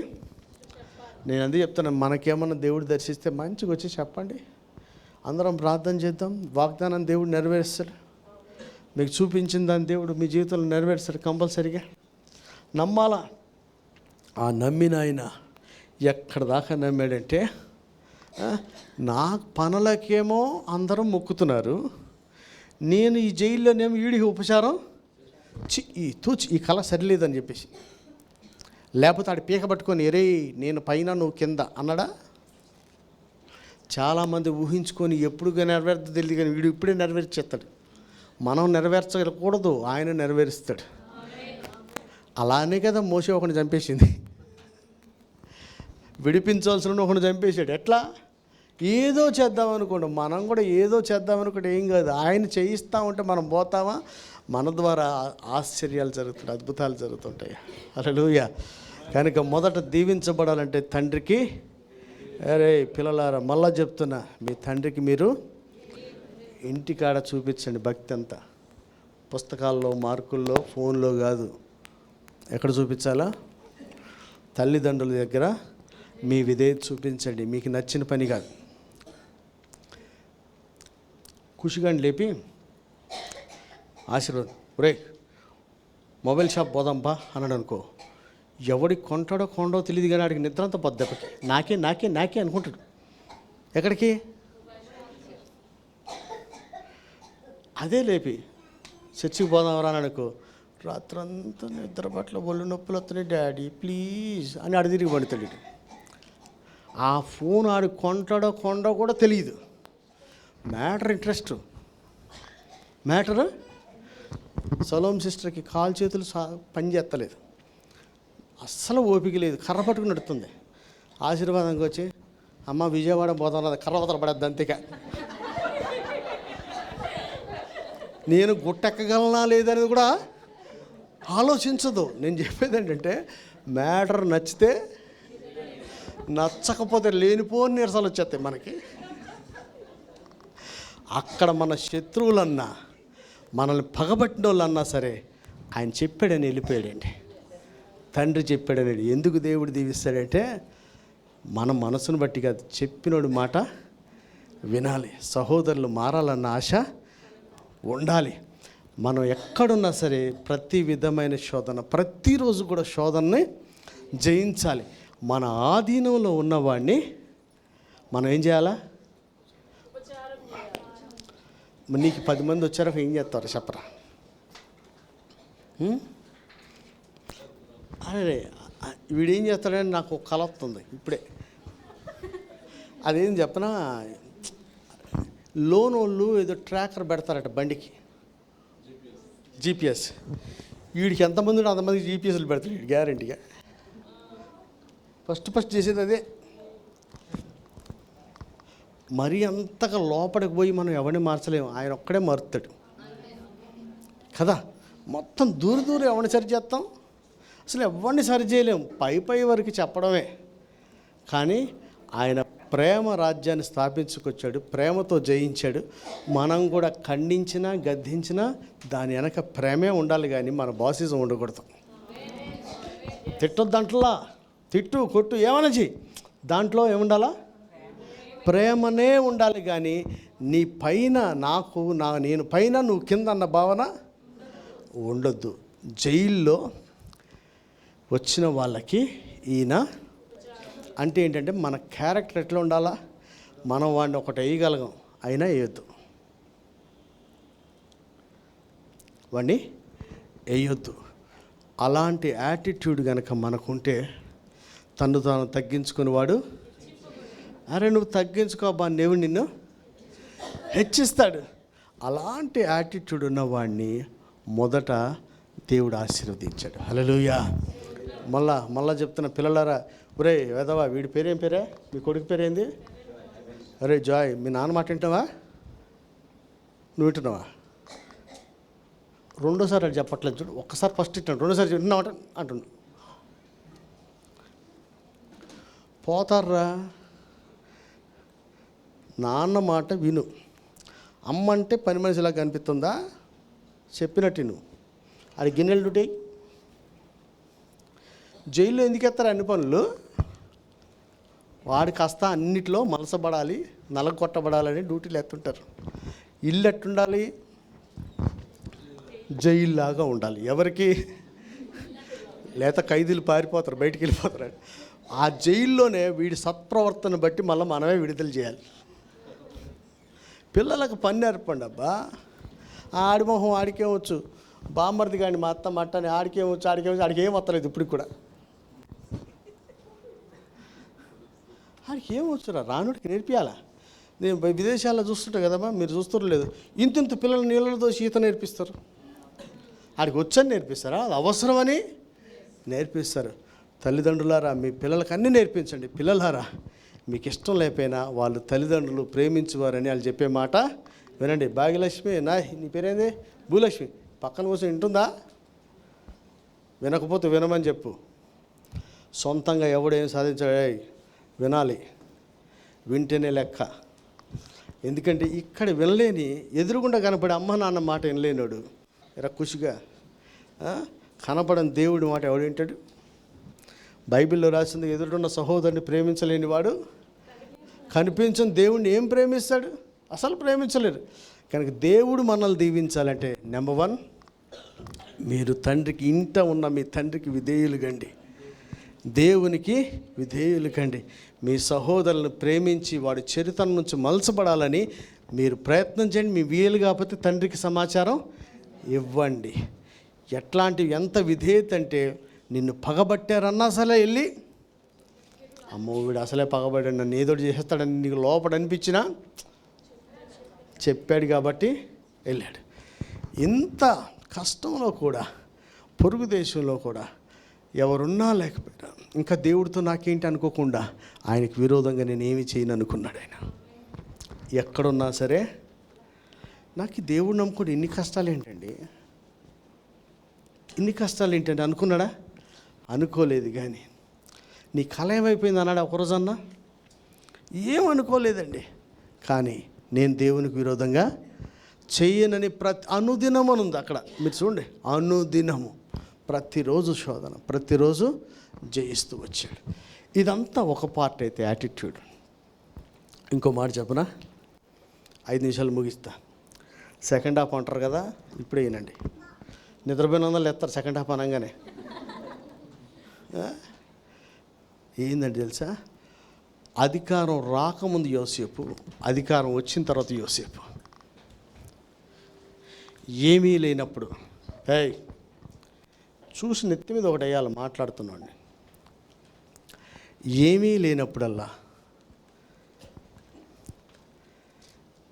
నేను అందుకే చెప్తాను. మనకేమన్నా దేవుడు దర్శిస్తే మంచిగా వచ్చి చెప్పండి, అందరం ప్రార్థన చేద్దాం. వాగ్దానం దేవుడు నెరవేరుస్తాడు. మీకు చూపించిన దాన్ని దేవుడు మీ జీవితంలో నెరవేరుస్తాడు కంపల్సరిగా. నమ్మాలా. ఆ నమ్మిన ఆయన ఎక్కడ దాకా నమ్మాడంటే, నా పనులకేమో అందరం మొక్కుతున్నారు, నేను ఈ జైల్లోనేమో వీడికి ఉపచారం ఈ కళ సరిలేదని చెప్పేసి, లేకపోతే ఆడి పీక పట్టుకొని ఎరే నేను పైన నువ్వు కింద అన్నాడా? చాలామంది ఊహించుకొని ఎప్పుడుగా నెరవేరుతుంది తెలియదు, కానీ వీడు ఇప్పుడే నెరవేర్చేస్తాడు. మనం నెరవేర్చకూడదు, ఆయన నెరవేరుస్తాడు. అలానే కదా మోషే ఒకరిని చంపేసింది, విడిపించాల్సిన ఒకరిని చంపేశాడు. ఎట్లా? ఏదో చేద్దామనుకోండి, మనం కూడా ఏదో చేద్దామనుకుంటే ఏం కాదు. ఆయన చేయిస్తూ ఉంటే మనం పోతామా? మన ద్వారా ఆశ్చర్యాలు జరుగుతుంటాయి, అద్భుతాలు జరుగుతుంటాయి. హల్లెలూయా. కనుక మొదట దీవించబడాలంటే తండ్రికి, అరే పిల్లలారా మళ్ళా చెప్తున్నా, మీ తండ్రికి మీరు ఇంటికాడ చూపించండి భక్తి అంతా. పుస్తకాల్లో, మార్కుల్లో, ఫోన్లో కాదు. ఎక్కడ చూపించాలా? తల్లిదండ్రుల దగ్గర మీ విధేయత చూపించండి. మీకు నచ్చిన పని కాదు. ఖుషిగాని లేపి ఆశీర్వాదం, ఒరే మొబైల్ షాప్ పోదాంపా అన్నాడు అనుకో, ఎవడికి కొంటాడో కొండో తెలియదు, కానీ ఆడికి నిద్ర అంతా పొద్దు దెబ్బకి నాకే నాకే నాకే అనుకుంటాడు. ఎక్కడికి? అదే లేపి చర్చికి పోదాం రా అనుకో, రాత్రంతా నిద్ర పట్ల ఒళ్ళు నొప్పులు వస్తున్నాయి డాడీ ప్లీజ్ అని ఆడు తిరిగి పడుతాడు. ఆ ఫోన్ ఆడు కొంటాడో కొండో కూడా తెలియదు. Matter interest matter. సలోమ్ సిస్టర్కి కాలు చేతులు పని చేస్తలేదు, అస్సలు ఓపిక లేదు, కర్ర పట్టుకుని నడుతుంది. ఆశీర్వాదంగా వచ్చి అమ్మ విజయవాడ పోతాను, కర్ర వతల పడద్దు అంతేగా. నేను గుట్టెక్కగలనా లేదనేది కూడా ఆలోచించదు. నేను చెప్పేది ఏంటంటే, మ్యాటర్ నచ్చితే, నచ్చకపోతే లేనిపోని నీరసాలు వచ్చేస్తాయి మనకి. అక్కడ మన శత్రువులన్నా, మనల్ని పగబట్టిన వాళ్ళన్నా సరే, ఆయన చెప్పాడని వెళ్ళిపోయాడండి. తండ్రి చెప్పాడని. ఎందుకు దేవుడు దీవిస్తాడంటే, మన మనసును బట్టి కాదు, చెప్పినోడి మాట వినాలి. సహోదరులు మారాలన్న ఆశ ఉండాలి. మనం ఎక్కడున్నా సరే ప్రతి విధమైన శోధన, ప్రతిరోజు కూడా శోధనని జయించాలి. మన ఆధీనంలో ఉన్నవాడిని మనం ఏం చేయాలా? నీకు 10 మంది వచ్చారో ఏం చేస్తారు చెప్పరా? అరే వీడేం చేస్తాడని నాకు ఒక కల వస్తుంది ఇప్పుడే. అదేం చెప్పనా, లోన్ వాళ్ళు ఏదో ట్రాకర్ పెడతారట బండికి, జీపీఎస్. వీడికి ఎంతమంది ఉంటే అంతమందికి జీపీఎస్లు పెడతాడు వీడు గ్యారంటీగా. ఫస్ట్ చేసేది అదే. మరీ అంతగా లోపలికి పోయి మనం ఎవరిని మార్చలేము, ఆయన ఒక్కడే మారుతాడు కదా. మొత్తం దూరం ఎవరిని సరి చేస్తాం? అసలు ఎవరిని సరి చేయలేము, పై వరకు చెప్పడమే. కానీ ఆయన ప్రేమ రాజ్యాన్ని స్థాపించుకొచ్చాడు, ప్రేమతో జయించాడు. మనం కూడా ఖండించినా గద్దించినా దాని వెనక ప్రేమే ఉండాలి, కానీ మన బాసిజం ఉండకూడదు. తిట్టొద్దు, దాంట్లో తిట్టు కొట్టు ఏమైనా చెయ్యి, దాంట్లో ఏముండాలా? ప్రేమనే ఉండాలి. కానీ నీ పైన నేను పైన నువ్వు కింద అన్న భావన ఉండొద్దు. జైల్లో వచ్చిన వాళ్ళకి ఈయన అంటే ఏంటంటే, మన క్యారెక్టర్ ఎట్లా ఉండాలా? మనం వాడిని ఒకటి వేయగలగం, అయినా వేయొద్దు, వాడిని వేయొద్దు. అలాంటి యాటిట్యూడ్ కనుక మనకుంటే, తను తాను తగ్గించుకునేవాడు, అరే నువ్వు తగ్గించుకోబా దేవుడు నిన్ను హెచ్చిస్తాడు. అలాంటి యాటిట్యూడ్ ఉన్నవాడిని మొదట దేవుడు ఆశీర్వదించాడు. హల్లెలూయా. మళ్ళా చెప్తున్న పిల్లలారా, ఒరే వేదవా, వీడి పేరేం పేరే, మీ కొడుకు పేరేంది? అరే జాయ్, మీ నాన్న మాట వింటావా? నువ్వు వింటున్నావా? రెండోసారి అది చెప్పట్లేదు చూడు, ఒక్కసారి ఫస్ట్ ఇట్టాను, రెండోసారి వింటున్నావట అంటుండు. పోతారా? నాన్న మాట విను. అమ్మ అంటే పని మనిషిలాగా కనిపిస్తుందా? చెప్పినట్టు నువ్వు అది గిన్నెలు డ్యూటీ. జైల్లో ఎందుకు ఎత్తారు అన్ని పనులు? వాడి కాస్త అన్నిట్లో మలసబడాలి, నలగొట్టబడాలని డ్యూటీలు ఎత్తుంటారు. ఇల్లు ఎట్టుండాలి? జైల్లాగా ఉండాలి. ఎవరికి? లేత ఖైదీలు పారిపోతారు, బయటికి వెళ్ళిపోతారు. ఆ జైల్లోనే వీడి సత్ప్రవర్తన బట్టి మళ్ళీ మనమే విడుదల చేయాలి. పిల్లలకు పని నేర్పండి అబ్బా. ఆడి మొహం ఆడికేమొచ్చు, బామ్మర్ది కానీ మా అత్త మట్టని ఆడికేమొచ్చు, ఆడికి ఏం వస్తలేదు ఇప్పుడు కూడా. ఆడికి ఏమొచ్చురా, రానుడికి నేర్పియాలా? నేను విదేశాల్లో చూస్తుంటా కదమ్మా, మీరు చూస్తారు లేదు, ఇంత పిల్లలు నీళ్ళతో ఈత నేర్పిస్తారు. ఆడికి వచ్చని నేర్పిస్తారా? అది అవసరమని నేర్పిస్తారు. తల్లిదండ్రులారా, మీ పిల్లలకి అన్నీ నేర్పించండి. పిల్లలారా, మీకు ఇష్టం లేకపోయినా వాళ్ళు తల్లిదండ్రులు ప్రేమించేవారని వాళ్ళు చెప్పే మాట వినండి. భాగ్యలక్ష్మి, నీ పేరేంది? భూలక్ష్మి, పక్కన కూర్చొని వింటుందా? వినకపోతే వినమని చెప్పు. సొంతంగా ఎవడేం సాధించాడే వినాలి, వింటేనే లెక్క. ఎందుకంటే ఇక్కడ వినలేని, ఎదురుగుండా కనపడే అమ్మ నాన్న మాట వినలేనాడు ఎరా ఖుషిగా కనపడని దేవుడి మాట ఎవడు వింటాడు? బైబిల్లో రాసింది, ఎదురున్న సహోదరుని ప్రేమించలేని వాడు కనిపించని దేవుడిని ఏం ప్రేమిస్తాడు? అసలు ప్రేమించలేరు. కనుక దేవుడు మనల్ని దీవించాలంటే నెంబర్ 1, మీరు తండ్రికి, ఇంట ఉన్న మీ తండ్రికి విధేయులు కండి, దేవునికి విధేయులు కండి. మీ సహోదరులను ప్రేమించి వాడి చరిత్ర నుంచి మలసపడాలని మీరు ప్రయత్నం చేయండి. మీ వీలు కాకపోతే తండ్రికి సమాచారం ఇవ్వండి. ఎంత విధేయత అంటే, నిన్ను పగబట్టారన్నా అసలే వెళ్ళి, అమ్మో వీడు అసలే పగబడ్డాడు, నన్ను ఏదో చేసేస్తాడని నీకు లోపల అనిపించినా చెప్పాడు కాబట్టి వెళ్ళాడు. ఇంత కష్టంలో కూడా, పొరుగు దేశంలో కూడా ఎవరున్నా లేకపోయినా ఇంకా దేవుడితో నాకేంటి అనుకోకుండా ఆయనకు విరోధంగా నేను ఏమి చేయను అనుకున్నాడు. ఆయన ఎక్కడున్నా సరే, నాకు ఈ దేవుడు నమ్ముకుంటే ఇన్ని కష్టాలు ఏంటండి, ఇన్ని కష్టాలు ఏంటంటే అనుకున్నాడా? అనుకోలేదు. కానీ నీ కళ ఏమైపోయింది అన్నాడు ఒకరోజన్నా? ఏమనుకోలేదండి. కానీ నేను దేవునికి విరోధంగా చెయ్యనని అనుదినం అని ఉంది అక్కడ. మీరు చూడండి, అనుదినము, ప్రతిరోజు శోధన, ప్రతిరోజు జయిస్తూ వచ్చాడు. ఇదంతా ఒక పార్ట్ అయితే యాటిట్యూడ్. ఇంకో మాట చెప్పనా? 5 నిమిషాలు ముగిస్తా. సెకండ్ హాఫ్ అంటారు కదా, ఇప్పుడే వినండి. నిద్రపోయిన వందలు ఎత్తారు సెకండ్ హాఫ్ అనగానే. ఏందండి తెలుసా? అధికారం రాకముందు యోసేపు, అధికారం వచ్చిన తర్వాత యోసేపు. ఏమీ లేనప్పుడు చూసి నెత్తి మీద ఒకటి వేయాలి మాట్లాడుతున్నాండి. ఏమీ లేనప్పుడల్లా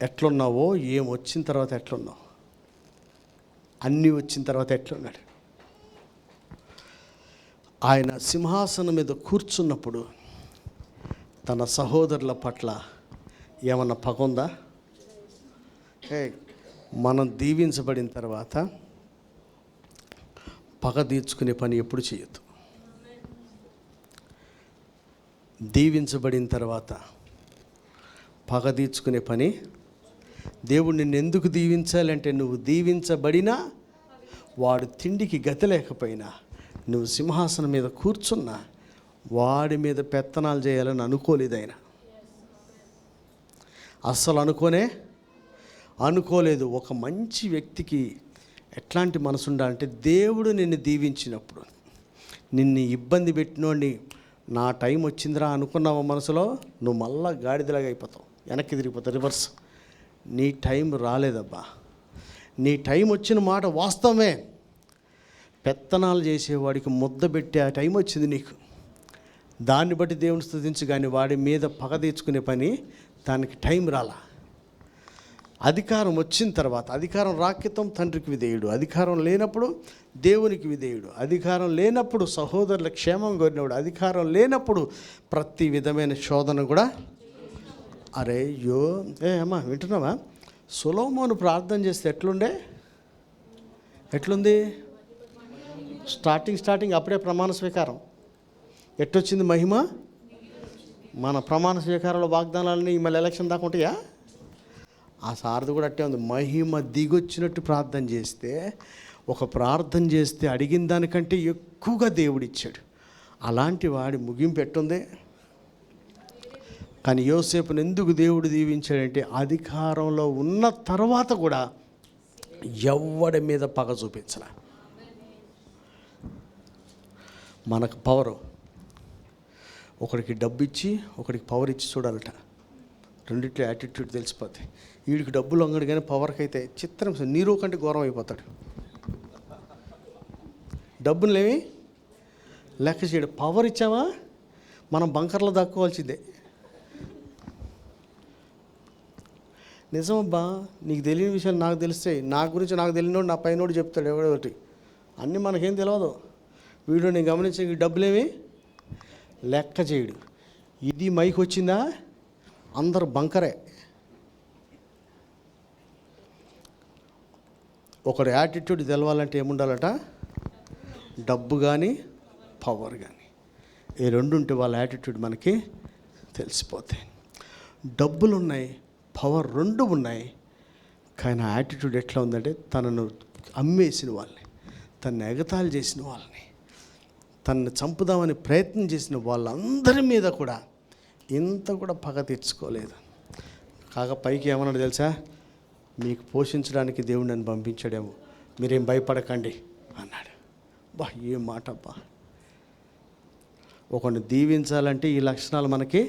ఎట్లున్నావో, ఏం వచ్చిన తర్వాత ఎట్లున్నావు, అన్నీ వచ్చిన తర్వాత ఎట్లున్నాడు. ఆయన సింహాసనం మీద కూర్చున్నప్పుడు తన సహోదరుల పట్ల ఏమన్నా పగ ఉందా? మనం దీవించబడిన తర్వాత పగ తీర్చుకునే పని ఎప్పుడు చేయొద్దు. దీవించబడిన తర్వాత పగ తీర్చుకునే పని, దేవుడు నిన్ను ఎందుకు దీవించాలంటే, నువ్వు దీవించబడినా వాడు తిండికి గతి లేకపోయినా, నువ్వు సింహాసనం మీద కూర్చున్నా వాడి మీద పెత్తనాలు చేయాలని అనుకోలేదు ఆయన. అస్సలు అనుకోలేదు. ఒక మంచి వ్యక్తికి ఎట్లాంటి మనసు ఉండాలంటే, దేవుడు నిన్ను దీవించినప్పుడు, నిన్ను ఇబ్బంది పెట్టినోడిని నా టైం వచ్చిందిరా అనుకున్నావు మనసులో, నువ్వు మళ్ళా గాడిదలాగా అయిపోతావు, వెనక్కి తిరిగిపోతావు, రివర్స్. నీ టైం రాలేదబ్బా. నీ టైం వచ్చిన మాట వాస్తవమే. పెత్తనాలు చేసేవాడికి ముద్ద పెట్టే ఆ టైం వచ్చింది నీకు. దాన్ని బట్టి దేవుని స్తుతించు, కానీ వాడి మీద పగ తీర్చుకునే పని దానికి టైం రాలా. అధికారం వచ్చిన తర్వాత, అధికారం రాక్రితం తండ్రికి విధేయుడు, అధికారం లేనప్పుడు దేవునికి విధేయుడు, అధికారం లేనప్పుడు సహోదరుల క్షేమం కోరినవాడు, అధికారం లేనప్పుడు ప్రతి విధమైన శోధన కూడా. అరే అమ్మా వింటున్నావా? సొలొమోను ప్రార్థన చేస్తే ఎట్లుంది? స్టార్టింగ్ అప్పుడే ప్రమాణ స్వీకారం. ఎట్టొచ్చింది మహిమ? మన ప్రమాణ స్వీకారంలో వాగ్దానాలని మళ్ళీ ఎలక్షన్ దాకా ఉంటాయా? ఆ సారథి కూడా అట్టే ఉంది. మహిమ దిగొచ్చినట్టు ప్రార్థన చేస్తే, ఒక ప్రార్థన చేస్తే అడిగిన దానికంటే ఎక్కువగా దేవుడిచ్చాడు. అలాంటి వాడి ముగింపు ఎట్టుంది? కానీ యోసేపుని ఎందుకు దేవుడు దీవించాడంటే, అధికారంలో ఉన్న తర్వాత కూడా ఎవడి మీద పగ చూపించలే. మనకు పవరు, ఒకడికి డబ్బు ఇచ్చి ఒకడికి పవర్ ఇచ్చి చూడాలట. రెండిట్లో యాటిట్యూడ్ తెలిసిపోతాయి. వీడికి డబ్బులు అంగడు కానీ పవర్కి అయితే చిత్రం నీరు కంటే ఘోరం అయిపోతాడు. డబ్బులేమి లెక్క చేయడు. పవర్ ఇచ్చామా మనం బంకర్లో దక్కోవాల్సిందే. నిజమబ్బా, నీకు తెలియని విషయాలు నాకు తెలుస్తాయి. నా గురించి నాకు తెలియనోడు నా పైనోడు చెప్తాడు ఎవడో ఒకటి. అన్నీ మనకేం తెలియదు. వీడియో నేను గమనించే డబ్బులేమి లెక్క చేయడు. ఇది మైక్ వచ్చిందా అందరు బంకరే. ఒకడు యాటిట్యూడ్ తెలవాలంటే ఏముండాలట? డబ్బు కానీ పవర్ కానీ, ఈ రెండు ఉంటే వాళ్ళ యాటిట్యూడ్ మనకి తెలిసిపోతాయి. డబ్బులు ఉన్నాయి, పవర్ రెండు ఉన్నాయి, కానీ యాటిట్యూడ్ ఎట్లా ఉందంటే తనను అమ్మేసిన వాళ్ళని, తను ఎగతాళి చేసిన వాళ్ళని, తనను చంపుదామని ప్రయత్నం చేసిన వాళ్ళందరి మీద కూడా ఇంత కూడా పగ తెచ్చుకోలేదు. కాక పైకి ఏమన్నాడు తెలుసా? మీకు పోషించడానికి దేవుడు నన్ను పంపించాడేమో, మీరేం భయపడకండి అన్నాడు. బా ఏం మాట అబ్బా! ఒకరిని దీవించాలంటే ఈ లక్షణాలు మనకి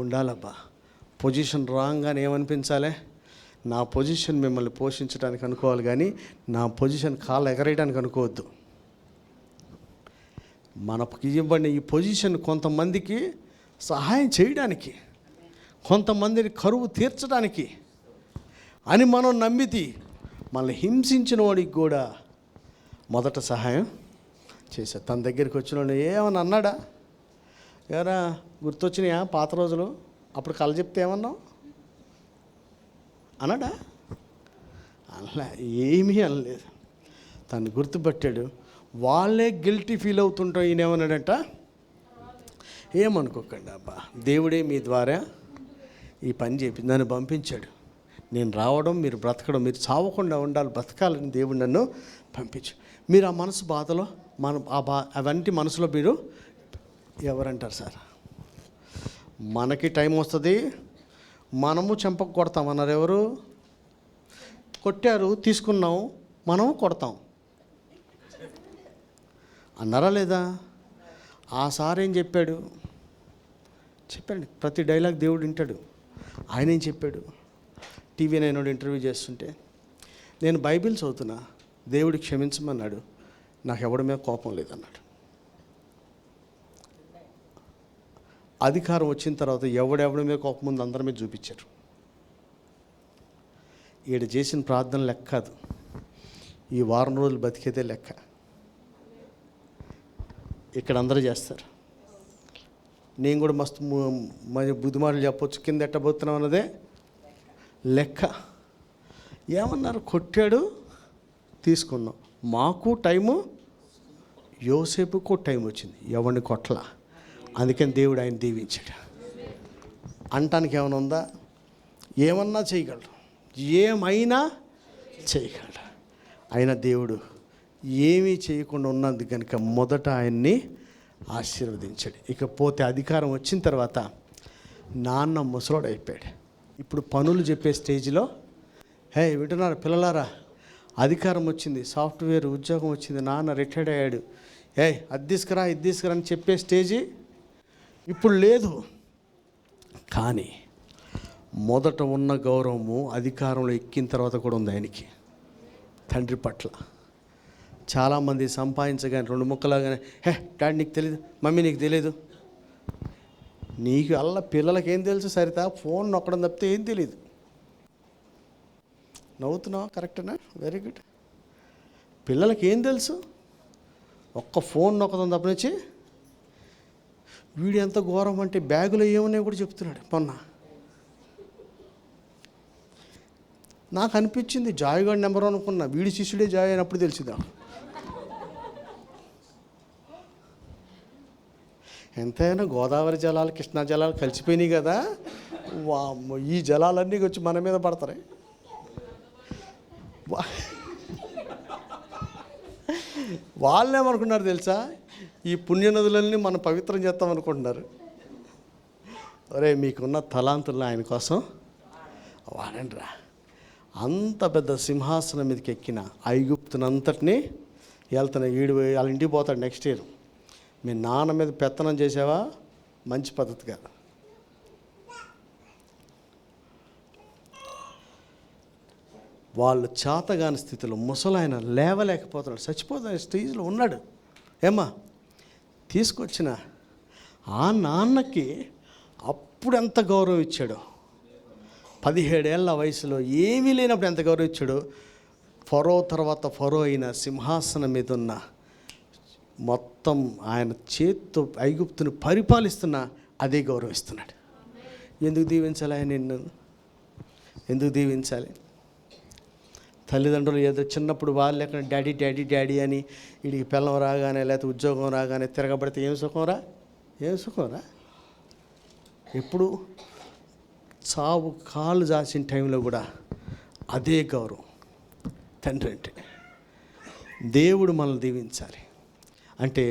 ఉండాలబ్బా. పొజిషన్ రాగానే ఏమనిపించాలి? నా పొజిషన్ మిమ్మల్ని పోషించడానికి అనుకోవాలి, కానీ నా పొజిషన్ కాళ్ళు ఎగరేయడానికి అనుకోవద్దు. మనకి ఇవ్వబడిన ఈ పొజిషన్ కొంతమందికి సహాయం చేయడానికి, కొంతమందిని కరువు తీర్చడానికి అని మనం నమ్మితి మనల్ని హింసించిన వాడికి కూడా మొదట సహాయం చేశాడు. తన దగ్గరికి వచ్చిన వాడు ఏమన్నా అన్నాడా? ఎవరా గుర్తొచ్చినాయా పాత రోజులు? అప్పుడు కళ చెప్తే ఏమన్నావు అన్నాడా? అలా ఏమీ అనలేదు. తను గుర్తుపట్టాడు. వాళ్ళే గిల్టీ ఫీల్ అవుతుంటాం. ఈయన ఏమన్నాడంట? ఏమనుకోకండి అబ్బా, దేవుడే మీ ద్వారా ఈ పని చేపి నన్ను పంపించాడు. నేను రావడం, మీరు బ్రతకడం, మీరు చావకుండా ఉండాలి, బ్రతకాలని దేవుడు నన్ను పంపించాడు. మీరు ఆ మనసు బాధలో అవన్నీ మనసులో మీరు ఎవరంటారు సార్? మనకి టైం వస్తుంది, మనము చెంపకు కొడతాం అన్నారు. ఎవరు కొట్టారు? తీసుకున్నాం, మనం కొడతాం అన్నారా లేదా? ఆ సార్ ఏం చెప్పాడు? చెప్పండి, ప్రతి డైలాగ్ దేవుడు వింటాడు. ఆయన ఏం చెప్పాడు? టీవీ నైనోడు ఇంటర్వ్యూ చేస్తుంటే, నేను బైబిల్ చదువుతున్నా, దేవుడు క్షమించమన్నాడు, నాకు ఎవడి మీద కోపం లేదన్నాడు. అధికారం వచ్చిన తర్వాత ఎవడెవడి మీద కోపం ముందు అందరి మీద చూపించారు. ఈడ చేసిన ప్రార్థన లెక్క కాదు, ఈ వారం రోజులు బతికేదే లెక్క. ఇక్కడ అందరూ చేస్తారు. నేను కూడా మస్తు బుద్ధిమాటలు చెప్పొచ్చు, కింద ఎట్టబోతున్నాం అన్నదే లెక్క. ఏమన్నారు? కొట్టాడు, తీసుకున్నాం. మాకు టైము, యోసేపుకు టైం వచ్చింది, ఎవరిని కొట్టలా. అందుకని దేవుడు ఆయన దీవించాడు. అంటానికి ఏమైనా ఉందా? ఏమన్నా చేయగలడు, ఏమైనా చేయగలడు. అయినా దేవుడు ఏమీ చేయకుండా ఉన్నది కనుక మొదట ఆయన్ని ఆశీర్వదించాడు. ఇకపోతే అధికారం వచ్చిన తర్వాత నాన్న ముసలోడు అయిపోయాడు. ఇప్పుడు పనులు చెప్పే స్టేజ్లో, హే వింటున్నారు పిల్లలారా, అధికారం వచ్చింది, సాఫ్ట్వేర్ ఉద్యోగం వచ్చింది, నాన్న రిటైర్డ్ అయ్యాడు, అది తీసుకురా ఇది తీసుకురా అని చెప్పే స్టేజీ ఇప్పుడు లేదు. కానీ మొదట ఉన్న గౌరవము అధికారంలో ఎక్కిన తర్వాత కూడా ఉంది ఆయనకి తండ్రి పట్ల. చాలామంది సంపాదించగానే రెండు ముక్కలాగానే, డాడీ నీకు తెలియదు, మమ్మీ నీకు తెలియదు. నీకు అల్ల పిల్లలకి ఏం తెలుసు సరితా? ఫోన్ నొక్కడం తప్పితే ఏం తెలియదు. నవ్వుతున్నావా? కరెక్టేనా? Very good. పిల్లలకి ఏం తెలుసు? ఒక్క ఫోన్ నొక్కడం తప్ప నుంచి వీడు ఎంత ఘోరం అంటే బ్యాగులో ఏమన్నాయో కూడా చెప్తున్నాడు. మొన్న నాకు అనిపించింది జాయ్ గారి నెంబర్ అనుకున్నా, వీడి శిష్యుడే జాయ్ అయినప్పుడు తెలిసిందా. ఎంతైనా గోదావరి జలాలు కృష్ణా జలాలు కలిసిపోయినాయి కదా, ఈ జలాలన్నీ వచ్చి మన మీద పడతాయి. వాళ్ళేమనుకున్నారు తెలుసా? ఈ పుణ్యనదులన్నీ మనం పవిత్రం చేస్తాం అనుకుంటున్నారు. ఒరే, మీకున్న తలాంతులను ఆయన కోసం వాడండి రా. అంత పెద్ద సింహాసనం మీదకి ఎక్కిన ఐగుప్తునంతటినీ వెళ్తున్నాయి. వీడు వాళ్ళ ఇంటికి పోతాడు నెక్స్ట్ ఇయర్. మీ నాన్న మీద పెత్తనం చేసావా? మంచి పద్ధతి కాదు. వాళ్ళు చేతగాని స్థితిలో ముసలాయన లేవలేకపోతున్నాడు, చచ్చిపోతున్న స్టేజ్లో ఉన్నాడు. ఏమ్మా తీసుకొచ్చిన ఆ నాన్నకి అప్పుడు ఎంత గౌరవం ఇచ్చాడు. 17 ఏళ్ల వయసులో ఏమీ లేనప్పుడు ఎంత గౌరవం ఇచ్చాడు. ఫరో తర్వాత ఫరో అయిన సింహాసనం మీద ఉన్న మొత్తం ఆయన చేత్తో ఐగుప్తుని పరిపాలిస్తున్న అదే గౌరవిస్తున్నాడు. ఎందుకు దీవించాలి ఆయన? నిన్ను ఎందుకు దీవించాలి? తల్లిదండ్రులు ఏదో చిన్నప్పుడు వాళ్ళు ఎక్కడ డాడీ డాడీ డాడీ అని వీడికి పిల్లం రాగానే లేకపోతే ఉద్యోగం రాగానే తిరగబడితే ఏం సుఖంరా? ఏం సుఖంరా? ఎప్పుడు చావు కాళ్ళు జాసిన టైంలో కూడా అదే గౌరవం తండ్రి అంటే. దేవుడు మనల్ని దీవించాలి అంటే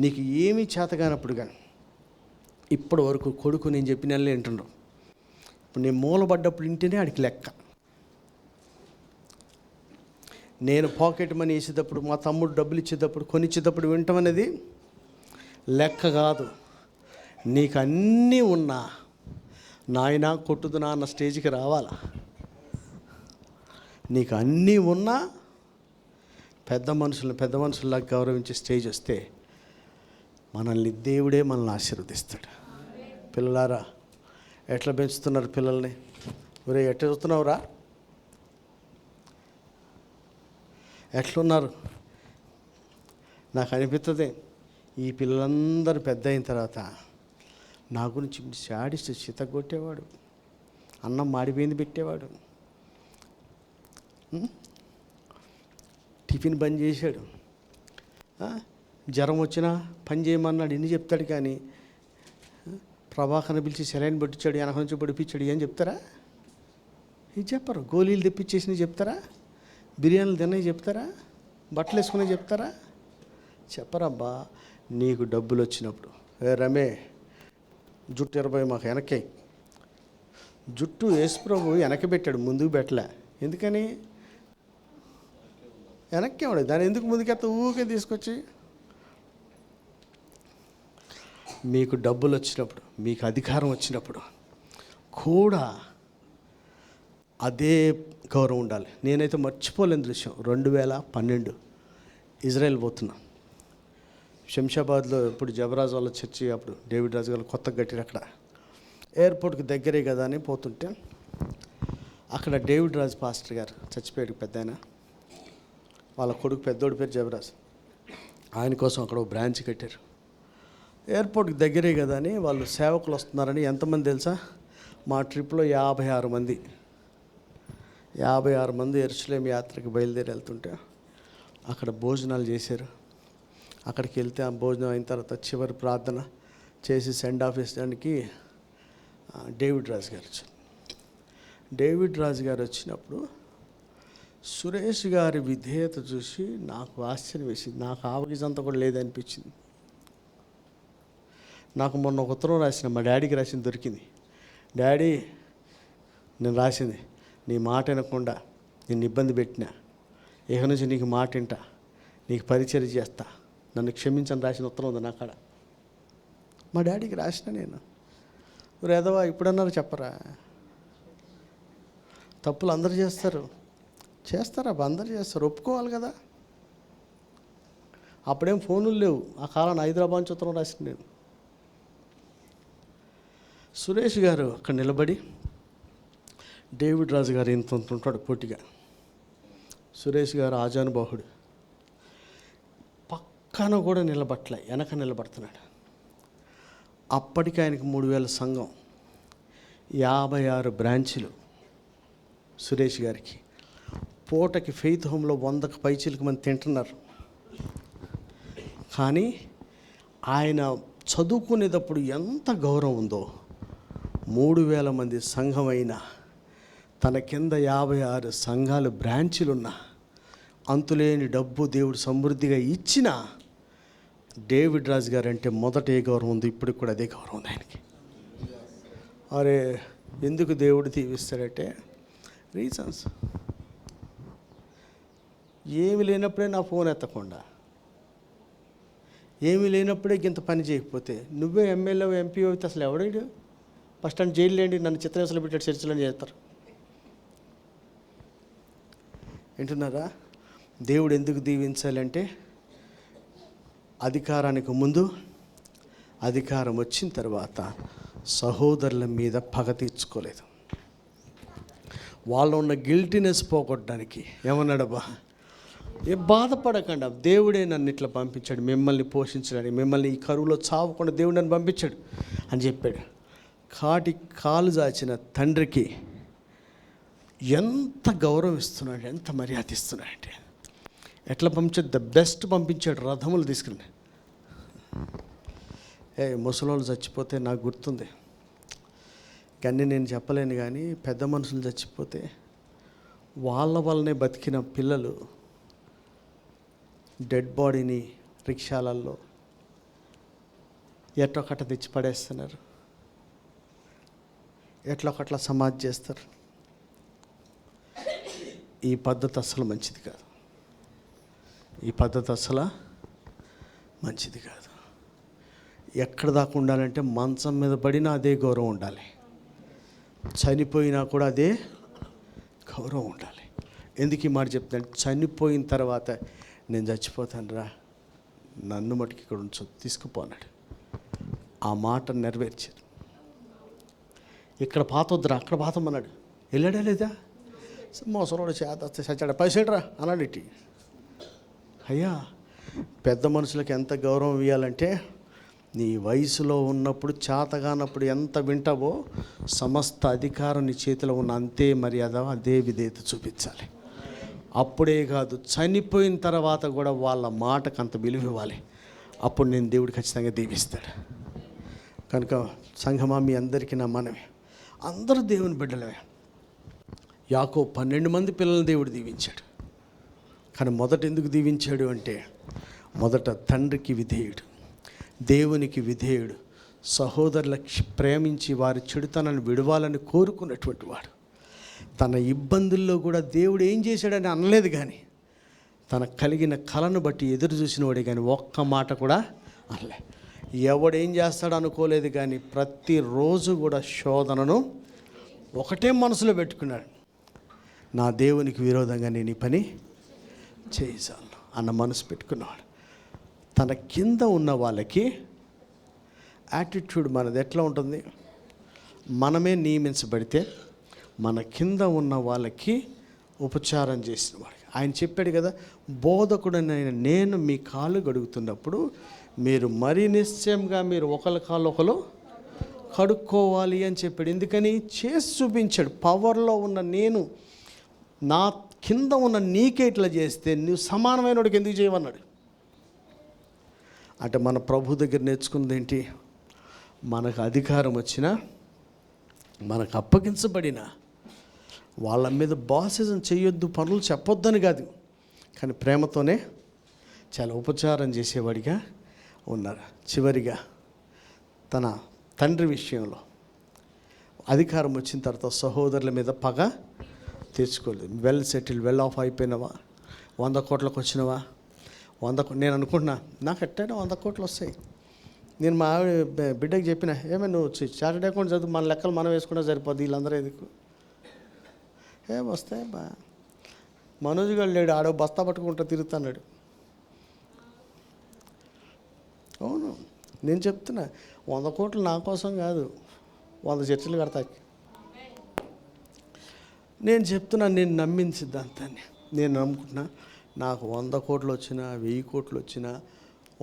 నీకు ఏమీ చేతగానప్పుడు కానీ ఇప్పటి వరకు కొడుకు నేను చెప్పిన నెలలు వింటున్నావు. ఇప్పుడు నేను మూలబడ్డప్పుడు వింటేనే ఆడికి లెక్క. నేను పాకెట్ మనీ వేసేటప్పుడు, మా తమ్ముడు డబ్బులు ఇచ్చేటప్పుడు, కొనిచ్చేటప్పుడు వింటాం అనేది లెక్క కాదు. నీకు అన్నీ ఉన్నా నాయన కొట్టుదునా అన్న స్టేజ్కి రావాలా. నీకు అన్నీ ఉన్నా పెద్ద మనుషుల్లా గౌరవించే స్టేజ్ వస్తే మనల్ని దేవుడే మనల్ని ఆశీర్వదిస్తాడు. పిల్లలారా, ఎట్లా పెంచుతున్నారు పిల్లల్ని? ఒరే, ఎట్లా చూస్తున్నావురా? ఎట్లున్నారు? నాకు అనిపిస్తుంది ఈ పిల్లలందరూ పెద్ద అయిన తర్వాత నా గురించి శాడిస్ట్ చితగొట్టేవాడు, అన్నం మాడిపోయింది పెట్టేవాడు, టిఫిన్ బంద్ చేశాడు, జ్వరం వచ్చినా పని చేయమన్నాడు, ఇన్ని చెప్తాడు. కానీ ప్రభాకర్ని పిలిచి సెలైన్ పట్టించాడు, వెనక నుంచి పడిపించాడు, ఏం చెప్తారా? ఇది చెప్పరు. గోళీలు తెప్పించేసినవి చెప్తారా? బిర్యానీలు తిన్నవి చెప్తారా? బట్టలు వేసుకునేవి చెప్తారా? చెప్పరబ్బా. నీకు డబ్బులు వచ్చినప్పుడు, ఏ రమే జుట్టు 20 మాకు వెనక్కి, జుట్టు యేసుప్రభు వెనక్కి పెట్టాడు, ముందుకు పెట్టలే. ఎందుకని? వెనక్కి వాడు దాన్ని ఎందుకు ముందుకెత్త ఊరికే తీసుకొచ్చి. మీకు డబ్బులు వచ్చినప్పుడు, మీకు అధికారం వచ్చినప్పుడు కూడా అదే గౌరవం ఉండాలి. నేనైతే మర్చిపోలేని దృశ్యం, 2012 ఇజ్రాయెల్ పోతున్నా. శంషాబాద్లో ఇప్పుడు జబరాజ్ వాళ్ళ చర్చి, అప్పుడు డేవిడ్ రాజు గారు కొత్తగా కట్టారు. అక్కడ ఎయిర్పోర్ట్కి దగ్గరే కదా అని పోతుంటే అక్కడ డేవిడ్ రాజు పాస్టర్ గారు చచ్చిపోయాడు, పెద్ద ఆయన. వాళ్ళ కొడుకు పెద్దోడి పేరు జబరాజ్. ఆయన కోసం అక్కడ ఒక బ్రాంచ్ కట్టారు. ఎయిర్పోర్ట్కి దగ్గరే కదా అని వాళ్ళు సేవకులు వస్తున్నారని. ఎంతమంది తెలుసా? మా ట్రిప్లో 56 మంది. 56 మంది యెరూషలేం యాత్రకి బయలుదేరి వెళ్తుంటే అక్కడ భోజనాలు చేశారు. అక్కడికి వెళ్తే ఆ భోజనం అయిన తర్వాత చివరి ప్రార్థన చేసి సెండ్ ఆఫ్ ఇచ్చడానికి డేవిడ్ రాజు గారు వచ్చారు. డేవిడ్ రాజు గారు వచ్చినప్పుడు సురేష్ గారి విధేయత చూసి నాకు ఆశ్చర్యం వేసింది. నాకు ఆవగిజంతా కూడా లేదనిపించింది. నాకు మొన్న ఒక ఉత్తరం రాసిన, మా డాడీకి రాసింది దొరికింది. డాడీ, నేను రాసింది, నీ మాట వినకుండా నిన్ను ఇబ్బంది పెట్టినా, ఇక నుంచి నీకు మాట వింటా, నీకు పరిచర్య చేస్తా, నన్ను క్షమించని రాసిన ఉత్తరం ఉంది నా కాడ. మా డాడీకి రాసిన నేను. రేదవా ఇప్పుడన్నారు చెప్పరా? తప్పులు అందరు చేస్తారు, చేస్తారా? అందరు చేస్తారు, ఒప్పుకోవాలి కదా. అప్పుడేం ఫోనులు లేవు. ఆ కాలాన్ని హైదరాబాద్ నుంచి ఉత్తరం రాసిన నేను. సురేష్ గారు అక్కడ నిలబడి, డేవిడ్ రాజు గారు ఇంత ఉంటాడు పోటీగా, సురేష్ గారు ఆజానుబాహుడు. పక్కన కూడా నిలబట్టలే, వెనక నిలబడుతున్నాడు. అప్పటికి ఆయనకి 3000 సంఘం, 56 బ్రాంచీలు సురేష్ గారికి. పూటకి ఫెయిత్ హోమ్లో 100కి పైచీలకు మంది తింటున్నారు. కానీ ఆయన చదువుకునేటప్పుడు ఎంత గౌరవం ఉందో, 3000 మంది సంఘం అయినా, తన కింద 56 సంఘాలు బ్రాంచీలున్నా, అంతులేని డబ్బు దేవుడు సమృద్ధిగా ఇచ్చిన డేవిడ్ రాజు గారు అంటే మొదట ఏ గౌరవం ఉంది, ఇప్పటికి కూడా అదే గౌరవం ఉంది ఆయనకి. అరే ఎందుకు దేవుడు దీవిస్తాడంటే రీజన్స్. ఏమి లేనప్పుడే నా ఫోన్ ఎత్తకుండా, ఏమీ లేనప్పుడే ఇంత పని చేయకపోతే, నువ్వే ఎమ్మెల్యే ఎంపీ అయితే అసలు ఎవడు ఫస్ట్ అండ్ జైలు లేండి, నన్ను చిత్రహింసలు పెట్టాడు, చర్చలు చేస్తారు. వింటున్నారా? దేవుడు ఎందుకు దీవించాలంటే అధికారానికి ముందు, అధికారం వచ్చిన తర్వాత సహోదరుల మీద పగ తీర్చుకోలేదు. వాళ్ళు ఉన్న గిల్టీనెస్ పోగొట్టడానికి ఏమన్నాడబ్బా, ఏ బాధపడకుండా, దేవుడే నన్ను ఇట్లా పంపించాడు మిమ్మల్ని పోషించడానికి, మిమ్మల్ని ఈ కరువులో చావకుండా దేవుడు నన్ను పంపించాడు అని చెప్పాడు. కాలు చాచిన తండ్రికి ఎంత గౌరవం ఇస్తున్నాడు, ఎంత మర్యాద ఇస్తున్నాడు అంటే, ఎట్లా పంపించాడు, ద బెస్ట్ పంపించాడు. రథములు తీసుకుని, ముసలోళ్ళు చచ్చిపోతే నాకు గుర్తుంది, కానీ నేను చెప్పలేను. కానీ పెద్ద మనుషులు చచ్చిపోతే వాళ్ళ వల్లనే బతికిన పిల్లలు డెడ్ బాడీని రిక్షాలలో ఎట్లొకట తెచ్చి పడేస్తున్నారు, ఎట్లొకట్లా సమాధి చేస్తారు. ఈ పద్ధతి అస్సలు మంచిది కాదు. ఈ పద్ధతి అస్సలు మంచిది కాదు. ఎక్కడ దాకా ఉండాలంటే మంచం మీద పడినా అదే గౌరవం ఉండాలి, చనిపోయినా కూడా అదే గౌరవం ఉండాలి. ఎందుకు ఈ మాట చెప్తాను, చనిపోయిన తర్వాత నేను చచ్చిపోతాను రా, నన్ను మటుకు ఇక్కడ ఉంచు, తీసుకుపోన్నాడు. ఆ మాట నెరవేర్చారు. ఇక్కడ పాతొద్దురా, అక్కడ పాతమన్నాడు. వెళ్ళాడా లేదా? మోసలోడు చేత చచ్చాడు, పైసేట్రా అన్నాడు. ఇట్టి అయ్యా, పెద్ద మనుషులకు ఎంత గౌరవం ఇవ్వాలంటే, నీ వయసులో ఉన్నప్పుడు, చేతగానప్పుడు ఎంత వింటావో, సమస్త అధికారం నీ చేతిలో ఉన్న అంతే మర్యాద, అదే విధేయత చూపించాలి. అప్పుడే కాదు, చనిపోయిన తర్వాత కూడా వాళ్ళ మాటకు అంత విలువ ఇవ్వాలి. అప్పుడు నేను దేవుడు ఖచ్చితంగా దీవిస్తాడు. కనుక సంఘమా, మీ అందరికీ నా మనమే, అందరూ దేవుని బిడ్డలమే. యాకోబు 12 మంది పిల్లల్ని దేవుడు దీవించాడు. కానీ మొదట ఎందుకు దీవించాడు అంటే, మొదట తండ్రికి విధేయుడు, దేవునికి విధేయుడు, సహోదరులకు ప్రేమించి వారి చెడుతనాన్ని విడవాలని కోరుకున్నటువంటి వాడు. తన ఇబ్బందుల్లో కూడా దేవుడు ఏం చేశాడని అనలేదు, కానీ తనకు కలిగిన కళను బట్టి ఎదురు చూసినవాడే, కానీ ఒక్క మాట కూడా అనలే. ఎవడేం చేస్తాడు అనుకోలేదు, కానీ ప్రతిరోజు కూడా శోధనను ఒకటే మనసులో పెట్టుకున్నాడు, నా దేవునికి విరోధంగా నేను ఈ పని చేయాలను అన్న మనసు పెట్టుకున్నాడు. తన కింద ఉన్న వాళ్ళకి యాటిట్యూడ్ మనది ఎట్లా ఉంటుంది, మనమే నియమించబడితే మన కింద ఉన్న వాళ్ళకి ఉపచారం చేసిన వాడికి ఆయన చెప్పాడు కదా, బోధకుడనైన నేను మీ కాళ్ళు గడుగుతున్నప్పుడు మీరు మరీ నిశ్చయంగా మీరు ఒకరి కాళ్ళు ఒకరు కడుక్కోవాలి అని చెప్పాడు. ఎందుకని చేసి చూపించాడు. పవర్లో ఉన్న నేను నా కింద ఉన్న నీకే ఇట్లా చేస్తే నువ్వు సమానమైన వాడికి ఎందుకు చేయమన్నాడు. అంటే మన ప్రభు దగ్గర నేర్చుకున్నది ఏంటి, మనకు అధికారం వచ్చినా, మనకు అప్పగించబడిన వాళ్ళ మీద బాసిజం చేయొద్దు, పనులు చెప్పొద్దని కాదు, కానీ ప్రేమతోనే చాలా ఉపచారం చేసేవాడిగా ఉన్నారు. చివరిగా తన తండ్రి విషయంలో అధికారం వచ్చిన తర్వాత సహోదరుల మీద పగ తీర్చుకోలేదు. వెల్ సెటిల్డ్, వెల్ ఆఫ్ అయిపోయినవా, 100 కోట్లకు వచ్చినవా, నేను అనుకుంటున్నా నాకు ఎట్టైనా 100 కోట్లు వస్తాయి. నేను మా బిడ్డకి చెప్పిన, ఏమైనా నువ్వు చార్టెడ్ అకౌంట్ చదువు, మన లెక్కలు మనం వేసుకున్నా సరిపోద్ది, వీళ్ళందరూ ఎందుకు వస్తాయి బా. మనోజ్ గారు లేడు, ఆడో బస్తా పట్టుకుంటూ తిరుగుతున్నాడు. అవును, నేను చెప్తున్నా 100 కోట్లు నా కోసం కాదు, 100 చర్చలు కడతాకి. నేను చెప్తున్నా, నేను నమ్మిన సిద్ధాంతాన్ని నేను నమ్ముకుంటున్నా, నాకు 100 కోట్లు వచ్చినా, 1000 కోట్లు వచ్చినా,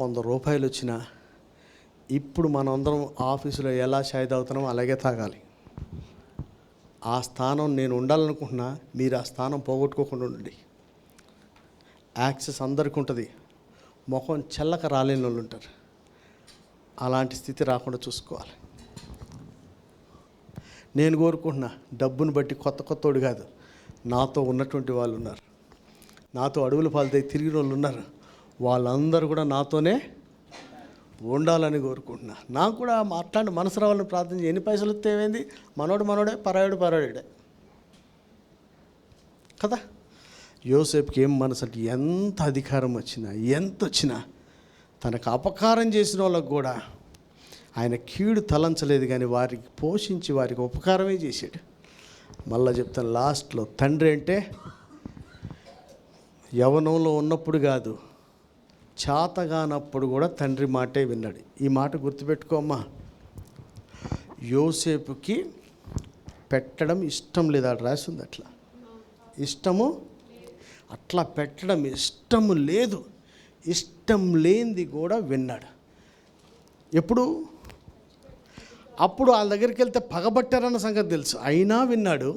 100 రూపాయలు వచ్చినా, ఇప్పుడు మనందరం ఆఫీసులో ఎలా చాయ్ తాగుతున్నామో అలాగే తాగాలి. ఆ స్థానం నేను ఉండాలనుకుంటున్నా, మీరు ఆ స్థానం పోగొట్టుకోకుండా ఉండండి. యాక్సెస్ అందరికీ ఉంటుంది, ముఖం చెల్లక రాలేని వాళ్ళు ఉంటారు. అలాంటి స్థితి రాకుండా చూసుకోవాలి. నేను కోరుకుంటున్నా, డబ్బును బట్టి కొత్తోడు కాదు, నాతో ఉన్నటువంటి వాళ్ళు ఉన్నారు, నాతో అడవుల పాలతో తిరిగిన వాళ్ళు ఉన్నారు, వాళ్ళందరూ కూడా నాతోనే ఉండాలని కోరుకుంటున్నా. నాకు కూడా అట్లాంటి మనసు రావాలని ప్రార్థన చేయి. ఎన్ని పైసలు వస్తే ఏమైంది, మనోడే, పరాయుడే కదా. యోసేపుకి ఏం మనసు అంటే, ఎంత అధికారం వచ్చినా, ఎంత వచ్చినా, తనకు అపకారం చేసిన వాళ్ళకు కూడా ఆయన కీడు తలంచలేదు, కానీ వారికి పోషించి వారికి ఉపకారమే చేశాడు. మళ్ళీ చెప్తాను, లాస్ట్లో తండ్రి అంటే యవ్వనంలో ఉన్నప్పుడు కాదు, చాతగానప్పుడు కూడా తండ్రి మాటే విన్నాడు. ఈ మాట గుర్తుపెట్టుకోమ్మా. యోసేపుకి పెట్టడం ఇష్టం లేదు, అక్కడ రాసింది అట్లా. ఇష్టము అట్లా పెట్టడం ఇష్టము లేదు, ఇష్టం లేనిది కూడా విన్నాడు. ఎప్పుడు? అప్పుడు వాళ్ళ దగ్గరికి వెళ్తే పగబట్టారన్న సంగతి తెలుసు, అయినా విన్నాడు.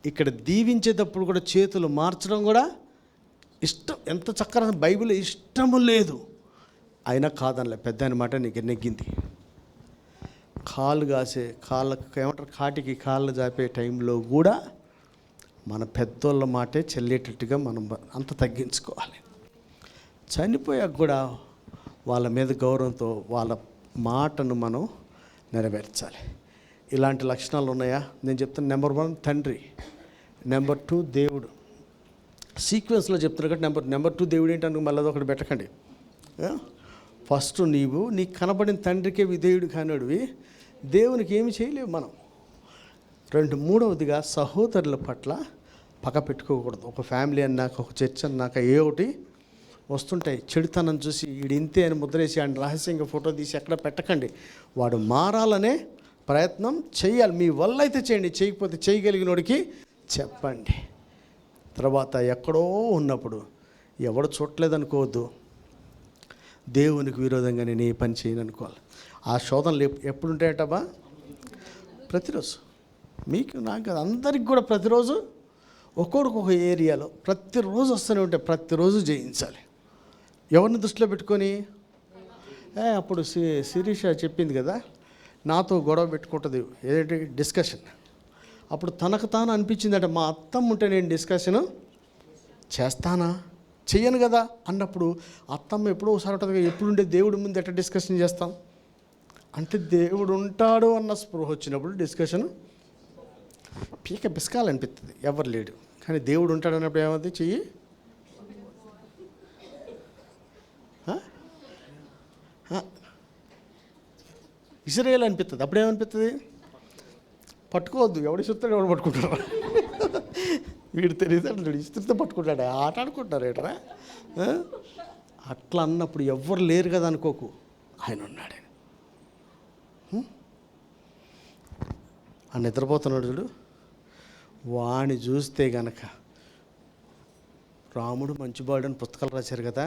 ఇక్కడ దీవించేటప్పుడు కూడా చేతులు మార్చడం కూడా ఇష్టం. ఎంత చక్కగా బైబిల్ ఇష్టము లేదు, అయినా కాదనలే. పెద్ద ఆయన మాట నీకు నెగ్గింది. కాళ్ళు కాళ్ళకు ఏమంటారు, కాటికి కాళ్ళు జాపే టైంలో కూడా మన పెద్దోళ్ళ మాటే చెల్లేటట్టుగా మనం అంత తగ్గించుకోవాలి. చనిపోయాక కూడా వాళ్ళ మీద గౌరవంతో వాళ్ళ మాటను మనం నెరవేర్చాలి. ఇలాంటి లక్షణాలు ఉన్నాయా? నేను చెప్తాను. నెంబర్ 1 తండ్రి, నెంబర్ 2 దేవుడు. సీక్వెన్స్లో చెప్తున్నా కాబట్టి నెంబర్ 2 దేవుడు ఏంటనుకో, మళ్ళీ ఒకటి పెట్టకండి. ఫస్ట్ నీకు కనబడిన తండ్రికే విధేయుడు కానివాడివి, దేవునికి ఏమి చేయలేవు మనం. మూడవదిగా సహోదరుల పట్ల పగ పెట్టుకోకూడదు. ఒక ఫ్యామిలీ అన్నాక, ఒక చర్చ్ అన్నాక ఏ ఒకటి వస్తుంటాయి. చెడుతనం చూసి వీడు ఇంతే అని ముద్రేసి ఆయన రహస్యంగా ఫోటో తీసి ఎక్కడ పెట్టకండి. వాడు మారాలనే ప్రయత్నం చేయాలి. మీ వల్ల అయితే చేయండి, చేయకపోతే చేయగలిగినోడికి చెప్పండి. తర్వాత ఎక్కడో ఉన్నప్పుడు ఎవడు చూడలేదనుకోవద్దు, దేవునికి విరోధంగా నేను ఏ పని చేయను అనుకోవాలి. ఆ శోధనలు ఎప్పుడు ఉంటాయటబ్బా? ప్రతిరోజు. మీకు నాకు అందరికి కూడా ప్రతిరోజు ఒక్కొక్కరికి ఒక ఏరియాలో ప్రతిరోజు వస్తూనే ఉంటాయి. ప్రతిరోజు జయించాలి. ఎవరిని దృష్టిలో పెట్టుకొని? అప్పుడు శిరీష చెప్పింది కదా, నాతో గొడవ పెట్టుకుంటుంది, ఏదంటే డిస్కషన్. అప్పుడు తనకు తాను అనిపించిందట, మా అత్తమ్మ ఉంటే నేను డిస్కషను చేస్తానా, చెయ్యను కదా అన్నప్పుడు, అత్తమ్మ ఎప్పుడో ఒకసారి ఉంటుంది, ఎప్పుడుండే దేవుడి ముందు ఎట్లా డిస్కషన్ చేస్తాం అంటే, దేవుడు ఉంటాడు అన్న స్పృహ వచ్చినప్పుడు డిస్కషన్ పీక బిస్కాలనిపిస్తుంది, ఎవరు లేడు. కానీ దేవుడు ఉంటాడు అన్నప్పుడు ఏమవుతుంది, చెయ్యి ఇస్రాయేల్ అనిపిస్తుంది. అప్పుడేమనిపిస్తుంది, పట్టుకోవద్దు, ఎవడు ఇస్తాడు ఎవడు పట్టుకుంటాడు, వీడు తెలియదు ఇస్తుంటే పట్టుకుంటాడు, ఆట ఆడుకుంటారు ఏట్రా అట్లా అన్నప్పుడు ఎవ్వరు లేరు కదా అనుకోకు, ఆయన ఉన్నాడు. ఆ నిద్రపోతున్నాడు చూడు, వాణ్ణి చూస్తే గనక రాముడు మంచి బాలుడు అని పుస్తకాలు రాశారు కదా,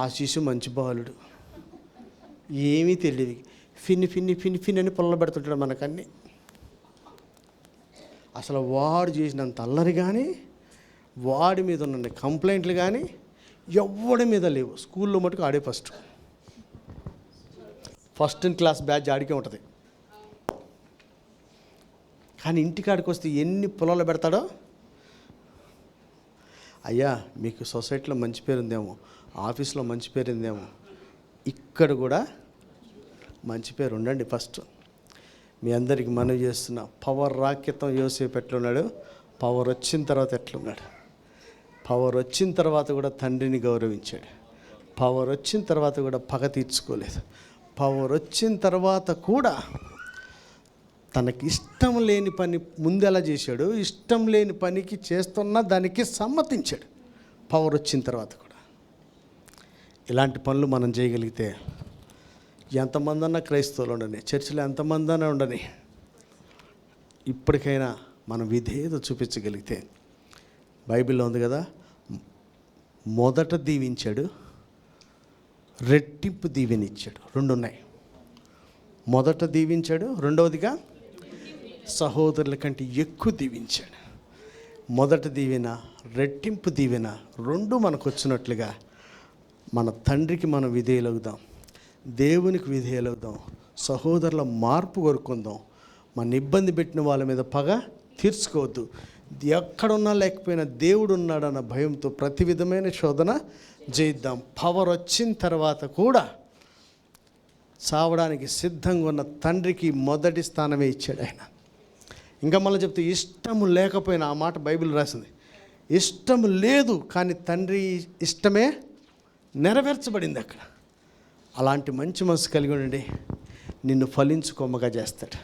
ఆశీషు మంచి బాలుడు, ఏమీ తెలియదు, ఫిన్ని అని పొల్ల పెడుతుంటాడు మనకన్నీ. అసలు వాడు చేసినంత అల్లరి కానీ, వాడి మీద ఉన్న కంప్లైంట్లు కానీ ఎవడి మీద లేవు. స్కూల్లో మటుకు ఆడే ఫస్ట్ ఇన్ క్లాస్ బ్యాచ్ ఆడికే ఉంటుంది. కానీ ఇంటికాడికి వస్తే ఎన్ని పొలాలు పెడతాడో. అయ్యా, మీకు సొసైటీలో మంచి పేరుందేమో, ఆఫీస్లో మంచి పేరుందేమో, ఇక్కడ కూడా మంచి పేరు ఉండండి. ఫస్ట్ మీ అందరికీ మనవి చేస్తున్నా, పవర్ రాక్యతం యోసేపు ఎట్లున్నాడు, పవర్ వచ్చిన తర్వాత ఎట్లున్నాడు. పవర్ వచ్చిన తర్వాత కూడా తండ్రిని గౌరవించాడు. పవర్ వచ్చిన తర్వాత కూడా పగ తీర్చుకోలేదు. పవర్ వచ్చిన తర్వాత కూడా తనకి ఇష్టం లేని పని ముందు ఎలా చేశాడు, ఇష్టం లేని పనికి చేస్తున్నా దానికి సమ్మతించాడు. పవర్ వచ్చిన తర్వాత కూడా ఇలాంటి పనులు మనం చేయగలిగితే, ఎంతమంది అన్నా క్రైస్తవులు ఉండని, చర్చిలో ఎంతమంది అన్నా ఉండని, ఇప్పటికైనా మనం విధేయత చూపించగలిగితే బైబిల్లో ఉంది కదా, మొదట దీవించాడు, రెట్టింపు దీవెనిచ్చాడు. రెండు ఉన్నాయి. మొదట దీవించాడు, రెండవదిగా సహోదరుల కంటే ఎక్కువ దీవించాడు. మొదట దీవెన, రెట్టింపు దీవెన రెండు మనకు వచ్చినట్లుగా మన తండ్రికి మనం విధేయులవుదాం, దేవునికి విధేయులవుదాం, సహోదరుల మార్పు కోరుకుందాం. మన ఇబ్బంది పెట్టిన వాళ్ళ మీద పగ తీర్చుకోవద్దు. ఎక్కడున్నా లేకపోయినా దేవుడు ఉన్నాడన్న భయంతో ప్రతి విధమైన శోధన చేద్దాం. పవర్ వచ్చిన తర్వాత కూడా చావడానికి సిద్ధంగా ఉన్న తండ్రికి మొదటి స్థానమే ఇచ్చాడు ఆయన. ఇంకా మళ్ళీ చెప్తే ఇష్టము లేకపోయినా, ఆ మాట బైబిల్ రాసింది, ఇష్టము లేదు కానీ తండ్రి ఇష్టమే నెరవేర్చబడింది అక్కడ. అలాంటి మంచి మనసు కలిగి ఉండండి. నిన్ను ఫలించుకోమగా చేస్తాడు,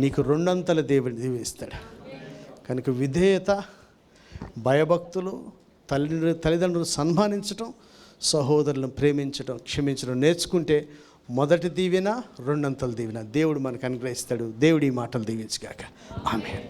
నీకు రెండంతల దేవుడు దీవిస్తాడు. కనుక విధేయత, భయభక్తులు, తల్లిదండ్రులను సన్మానించటం, సహోదరులను ప్రేమించటం, క్షమించడం నేర్చుకుంటే మొదటి దీవెన, రెండంతల దీవెన దేవుడు మనకు అనుగ్రహిస్తాడు. దేవుడి ఈ మాటలు దీవించుగాక. ఆమేన్.